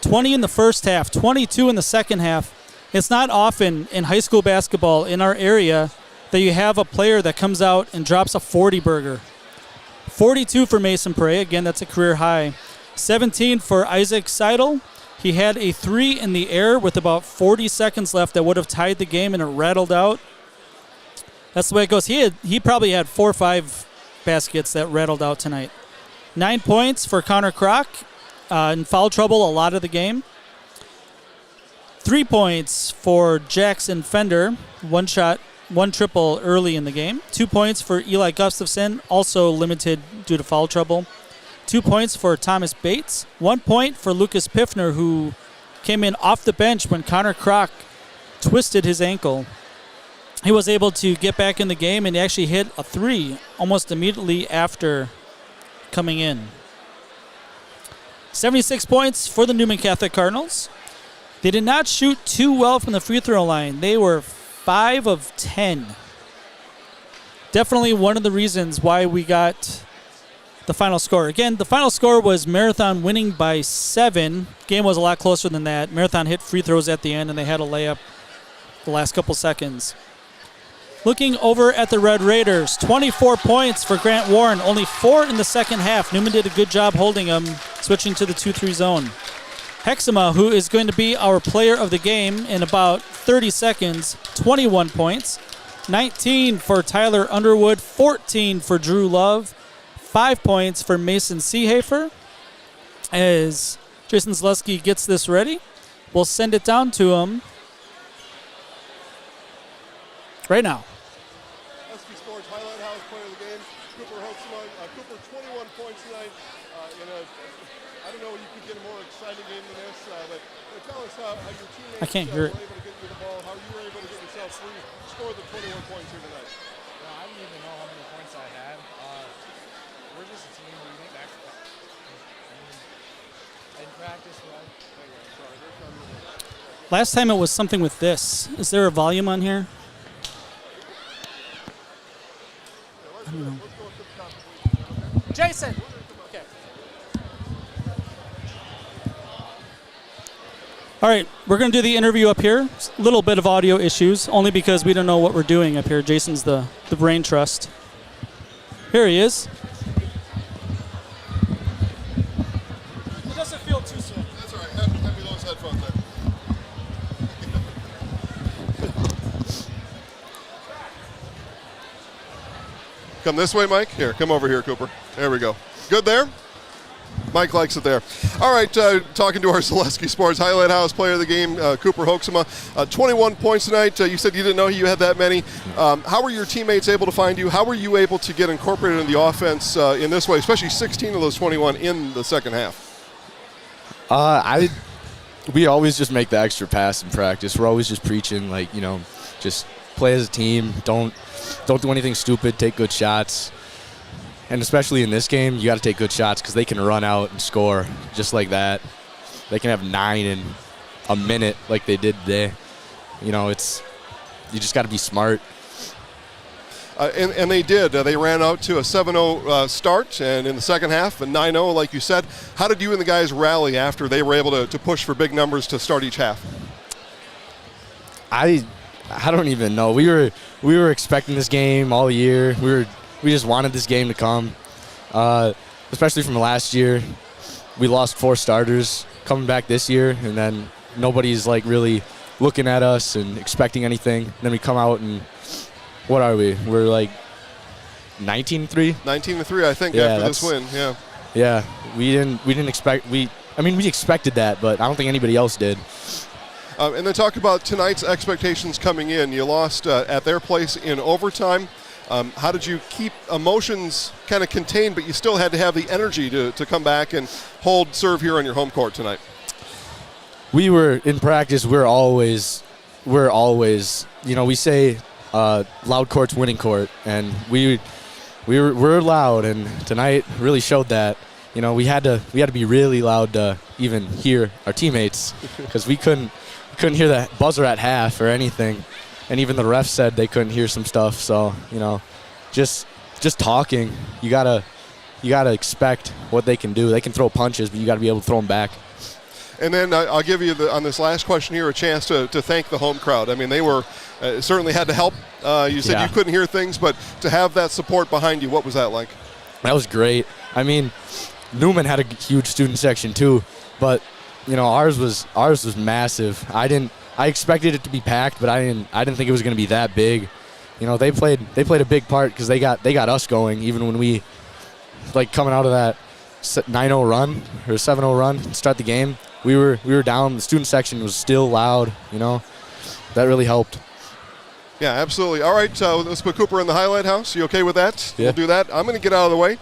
20 in the first half, 22 in the second half. It's not often in high school basketball in our area that you have a player that comes out and drops a 40-burger. 42 for Mason Prey. Again, that's a career high. 17 for Isaac Seidel. He had a 3 in the air with about 40 seconds left that would have tied the game, and it rattled out. That's the way it goes. He probably had 4 or 5 baskets that rattled out tonight. 9 points for Connor Kroc in foul trouble a lot of the game. 3 points for Jackson Fender. 1 shot, 1 triple early in the game. 2 points for Eli Gustafson, also limited due to foul trouble. 2 points for Thomas Bates. 1 point for Lucas Piffner, who came in off the bench when Connor Kroc twisted his ankle. He was able to get back in the game and actually hit a 3 almost immediately after coming in. 76 points for the Newman Catholic Cardinals. They did not shoot too well from the free throw line. They were 5 of 10. Definitely one of the reasons why we got the final score. Again, the final score was Marathon winning by 7. Game was a lot closer than that. Marathon hit free throws at the end, and they had a layup the last couple seconds. Looking over at the Red Raiders, 24 points for Grant Warren, only 4 in the second half. Newman did a good job holding him, switching to the 2-3 zone. Hexema, who is going to be our player of the game in about 30 seconds, 21 points. 19 for Tyler Underwood, 14 for Drew Love, 5 points for Mason Seehafer. As Jason Zaleski gets this ready, we'll send it down to him right now. Husky Sports Highlight House player of the game, Cooper Hoeksema. Cooper, 21 points tonight. I don't know if you could get a more exciting game than this, but tell us how your teammates I can't hear it. were able to get you the ball, how you were able to get yourself free, score the 21 points here tonight. I didn't even know how many points I had. We're just a team. We make extra. In practice, Last time it was something with this. Is there a volume on here? I don't know. Jason! Okay. All right, we're going to do the interview up here. A little bit of audio issues, only because we don't know what we're doing up here. Jason's the brain trust. Here he is. It doesn't feel too soon. That's all right. Have me those headphones there. Come this way, Mike. Here, come over here, Cooper. There we go. Good there? Mike likes it there. All right, talking to our Zaleski Sports Highlight House player of the game, Cooper Hoeksema. 21 points tonight. You said you didn't know you had that many. How were your teammates able to find you? How were you able to get incorporated in the offense in this way, especially 16 of those 21 in the second half? We always just make the extra pass in practice. We're always just preaching, just play as a team. Don't do anything stupid. Take good shots. And especially in this game, you got to take good shots because they can run out and score just like that. They can have 9 in a minute like they did today. You just got to be smart. And they did. They ran out to a 7-0 start, and in the second half, a 9-0, like you said. How did you and the guys rally after they were able to push for big numbers to start each half? I don't even know. We were expecting this game all year. We just wanted this game to come, especially from last year. We lost 4 starters coming back this year, and then nobody's really looking at us and expecting anything. And then we come out and what are we? We're 19-3. 19-3, I think, after this win. Yeah. Yeah, we didn't expect we expected that, but I don't think anybody else did. And then talk about tonight's expectations coming in. You lost at their place in overtime. How did you keep emotions kind of contained, but you still had to have the energy to come back and serve here on your home court tonight? We were in practice. We're always, we say loud court's winning court, and we're loud, and tonight really showed that. We had to be really loud to even hear our teammates because we couldn't hear that buzzer at half or anything. And even the refs said they couldn't hear some stuff. So, just talking, you gotta expect what they can do. They can throw punches, but you gotta be able to throw them back. And then I'll give you, on this last question here, a chance to thank the home crowd. I mean, they were certainly had to help. You said you couldn't hear things, but to have that support behind you, what was that like? That was great. I mean, Newman had a huge student section too, but ours was massive. I expected it to be packed, but I didn't think it was going to be that big. They played a big part because they got us going even when we coming out of that 9-0 run or 7-0 run to start the game. We were down. The student section was still loud. That really helped. Yeah, absolutely. All right, let's put Cooper in the highlight house. You okay with that? Yeah. We'll do that. I'm going to get out of the way.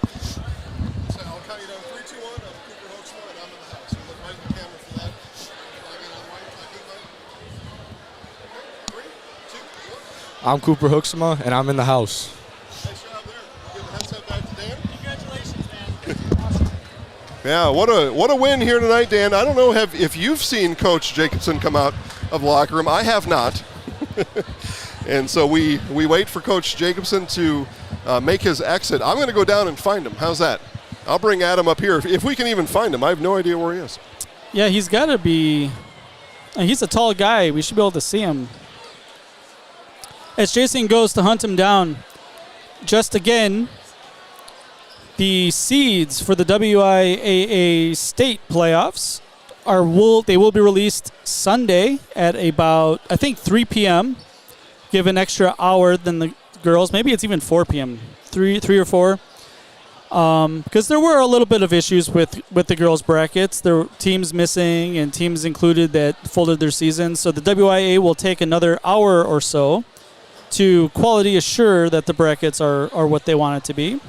I'm Cooper Hoeksema, and I'm in the house. Nice job there. Give the headset back to Dan. Congratulations, man. Yeah, what a win here tonight, Dan. I don't know if you've seen Coach Jacobson come out of the locker room. I have not. And so we wait for Coach Jacobson to make his exit. I'm going to go down and find him. How's that? I'll bring Adam up here if we can even find him. I have no idea where he is. Yeah, he's got to be. He's a tall guy. We should be able to see him. As Jason goes to hunt him down, just again, the seeds for the WIAA state playoffs they will be released Sunday at about, I think, 3 p.m. Give an extra hour than the girls. Maybe it's even 4 p.m. 3 or 4. Because there were a little bit of issues with the girls' brackets. There were teams missing and teams included that folded their season. So the WIAA will take another hour or so to quality assure that the brackets are what they want it to be.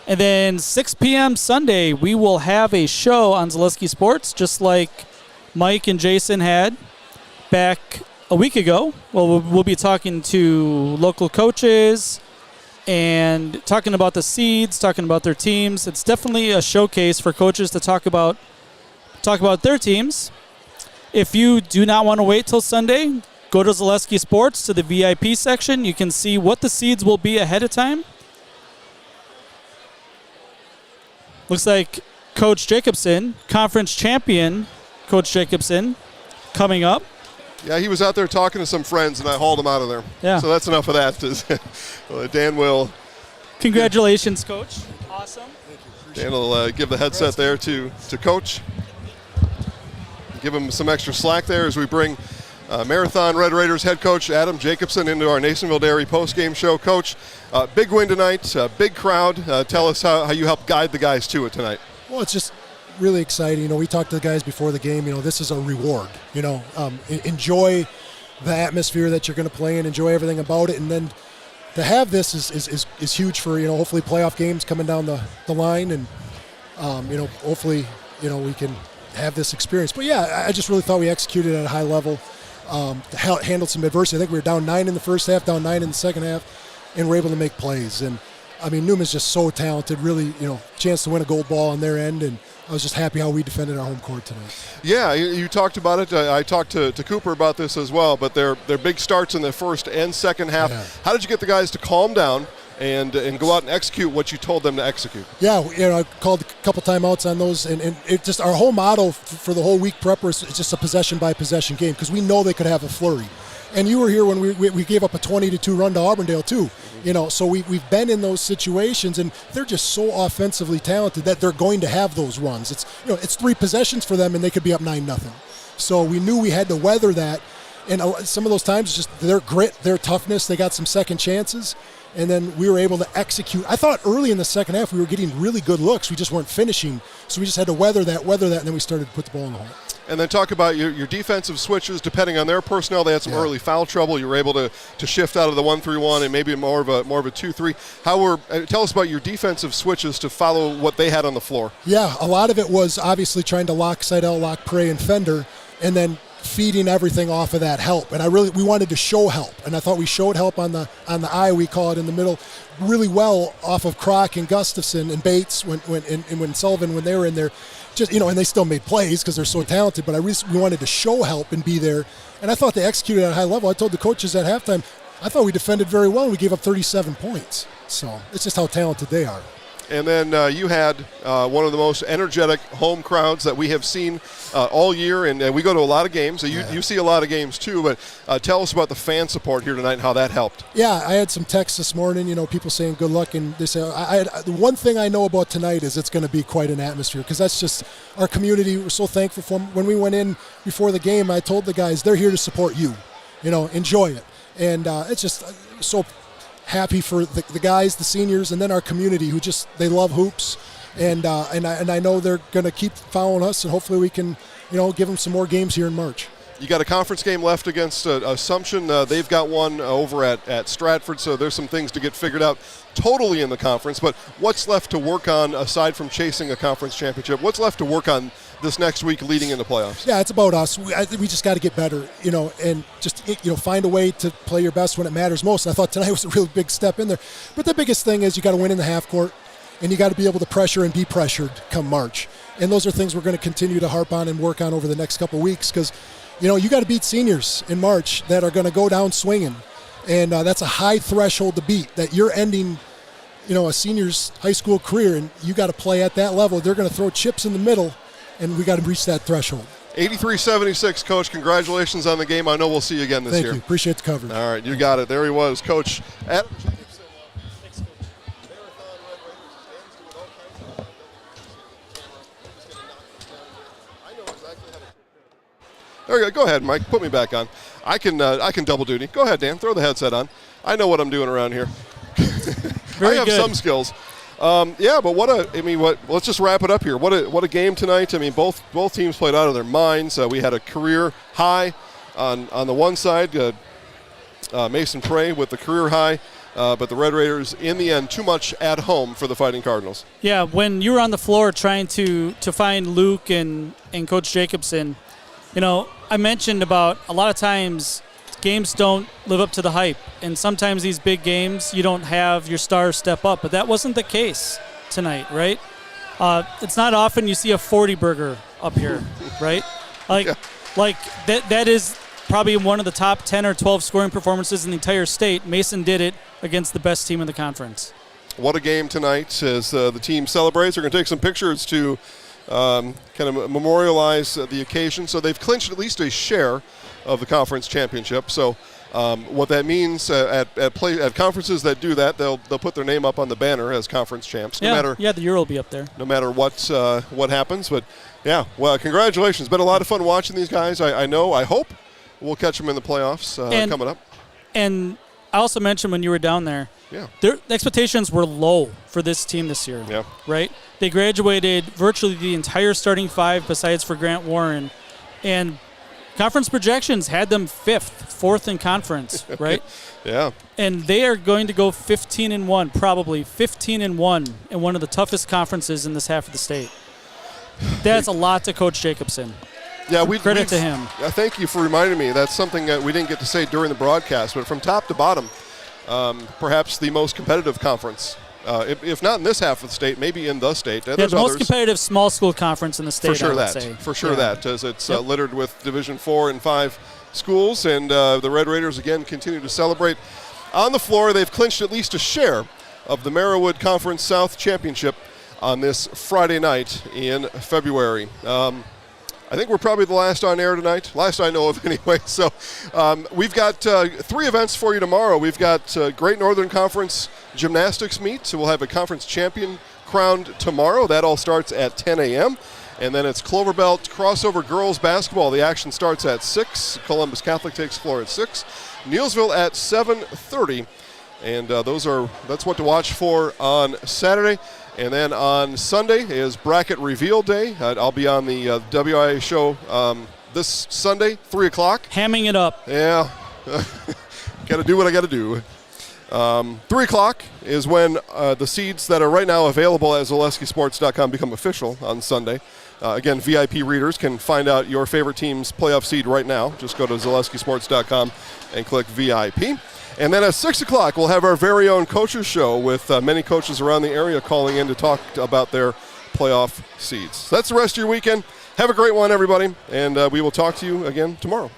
And then 6 p.m. Sunday, we will have a show on Zaleski Sports, just like Mike and Jason had back a week ago. Well, we'll be talking to local coaches and talking about the seeds, talking about their teams. It's definitely a showcase for coaches to talk about their teams. If you do not want to wait till Sunday, go to Zaleski Sports to the VIP section. You can see what the seeds will be ahead of time. Looks like Coach Jacobson, conference champion Coach Jacobson, coming up. Yeah, he was out there talking to some friends, and I hauled him out of there. Yeah. So that's enough of that. Dan will. Congratulations, Coach. Awesome. Dan will give the headset there to Coach. Give him some extra slack there as we bring Marathon Red Raiders head coach Adam Jacobson into our Nasonville Dairy postgame show. Coach, big win tonight, big crowd. Tell us how you helped guide the guys to it tonight. Well, it's just really exciting. We talked to the guys before the game. This is a reward. Enjoy the atmosphere that you're going to play in. Enjoy everything about it, and then to have this is huge for hopefully playoff games coming down the line, and hopefully we can have this experience. But yeah, I just really thought we executed at a high level. Handled some adversity. I think we were down 9 in the first half, down 9 in the second half, and we're able to make plays. And Newman's just so talented. Really, chance to win a gold ball on their end, and I was just happy how we defended our home court tonight. Yeah, you talked about it. I talked to Cooper about this as well. But they're big starts in the first and second half. Yeah. How did you get the guys to calm down and go out and execute what you told them to execute? Yeah, I called a couple timeouts on those, and it just our whole motto for the whole week prepper is just a possession-by-possession game, because we know they could have a flurry. And you were here when we gave up a 20-2 run to Auburndale too. So we've been in those situations, and they're just so offensively talented that they're going to have those runs. It's 3 possessions for them, and they could be up 9-0. So we knew we had to weather that, and some of those times just their grit, their toughness. They got some second chances. And then we were able to execute. I thought early in the second half we were getting really good looks. We just weren't finishing. So we just had to weather that, and then we started to put the ball in the hole. And then talk about your defensive switches. Depending on their personnel, they had some early foul trouble. You were able to shift out of the 1-3-1 and maybe more of a 2-3. Tell us about your defensive switches to follow what they had on the floor. Yeah, a lot of it was obviously trying to lock Seidel, lock Prey, and Fender, and then feeding everything off of that help. And we wanted to show help, and I thought we showed help on the eye, we call it, in the middle, really well off of Kroc and Gustafson and Bates when Sullivan, when they were in there. Just and they still made plays because they're so talented, but we wanted to show help and be there. And I thought they executed at a high level. I told the coaches at halftime, I thought we defended very well, and we gave up 37 points. So it's just how talented they are. And then you had one of the most energetic home crowds that we have seen all year, and we go to a lot of games. So you see a lot of games too, but tell us about the fan support here tonight and how that helped. Yeah, I had some texts this morning, people saying good luck, and they say, the one thing I know about tonight is it's going to be quite an atmosphere, because that's just our community. We're so thankful for them. When we went in before the game, I told the guys, they're here to support you, enjoy it. And it's just so happy for the guys, the seniors, and then our community who they love hoops, and I know they're going to keep following us, and hopefully we can, give them some more games here in March. You got a conference game left against Assumption. They've got one over at Stratford, so there's some things to get figured out totally in the conference. But what's left to work on aside from chasing a conference championship? What's left to work on this next week leading into playoffs? Yeah, it's about us. We just got to get better, and just find a way to play your best when it matters most. And I thought tonight was a really big step in there. But the biggest thing is you got to win in the half court, and you got to be able to pressure and be pressured come March. And those are things we're going to continue to harp on and work on over the next couple of weeks, because you got to beat seniors in March that are going to go down swinging, and that's a high threshold to beat. That you're ending a senior's high school career, and you got to play at that level. They're going to throw chips in the middle, and we got to reach that threshold. 83-76, Coach. Congratulations on the game. I know we'll see you again this year. Thank you. Appreciate the coverage. All right, you got it. There he was, Coach Adam Jacobson. There you go. Go ahead, Mike. Put me back on. I can double duty. Go ahead, Dan. Throw the headset on. I know what I'm doing around here. I have some skills. But let's just wrap it up here. What a game tonight. I mean, both teams played out of their minds. We had a career high on the one side, Mason Prey with the career high, but the Red Raiders, in the end, too much at home for the Fighting Cardinals. Yeah, when you were on the floor trying to find Luke and Coach Jacobson, I mentioned about a lot of times games don't live up to the hype, and sometimes these big games you don't have your stars step up, but that wasn't the case tonight, right? It's not often you see a 40 burger up here, right? That is probably one of the top 10 or 12 scoring performances in the entire state. Mason did it against the best team in the conference. What a game tonight as the team celebrates. They're going to take some pictures to kind of memorialize the occasion. So they've clinched at least a share of the conference championship. So what that means at conferences that do that, they'll put their name up on the banner as conference champs. The Euro will be up there. No matter what happens. But yeah, well, congratulations. It's been a lot of fun watching these guys. I hope we'll catch them in the playoffs coming up. And I also mentioned when you were down there, their expectations were low for this team this year. Yeah. Right? They graduated virtually the entire starting five besides for Grant Warren. And conference projections had them fourth in conference, right? Yeah. And they are going to go 15-1, probably 15-1 in one of the toughest conferences in this half of the state. That's a lot to Coach Jacobson. Yeah, credit to him. Thank you for reminding me. That's something that we didn't get to say during the broadcast, but from top to bottom, perhaps the most competitive conference. If not in this half of the state, maybe in the state. The most competitive small school conference in the state, For sure that, as it's littered with Division 4 and 5 schools, and the Red Raiders, again, continue to celebrate. On the floor, they've clinched at least a share of the Merriwood Conference South Championship on this Friday night in February. I think we're probably the last on air tonight, last I know of anyway. So we've got 3 events for you tomorrow. We've got Great Northern Conference gymnastics meet, so we'll have a conference champion crowned tomorrow. That all starts at 10 a.m. And then it's Clover Belt crossover girls basketball. The action starts at 6. Columbus Catholic takes floor at 6. Neilsville at 7:30. And that's what to watch for on Saturday. And then on Sunday is bracket reveal day. I'll be on the WIAA show this Sunday, 3 o'clock. Hamming it up. Yeah. Got to do what I got to do. 3 o'clock is when the seeds that are right now available at ZaleskiSports.com become official on Sunday. Again, VIP readers can find out your favorite team's playoff seed right now. Just go to ZaleskiSports.com and click VIP. And then at 6 o'clock, we'll have our very own coaches show with many coaches around the area calling in to talk about their playoff seeds. That's the rest of your weekend. Have a great one, everybody, and we will talk to you again tomorrow.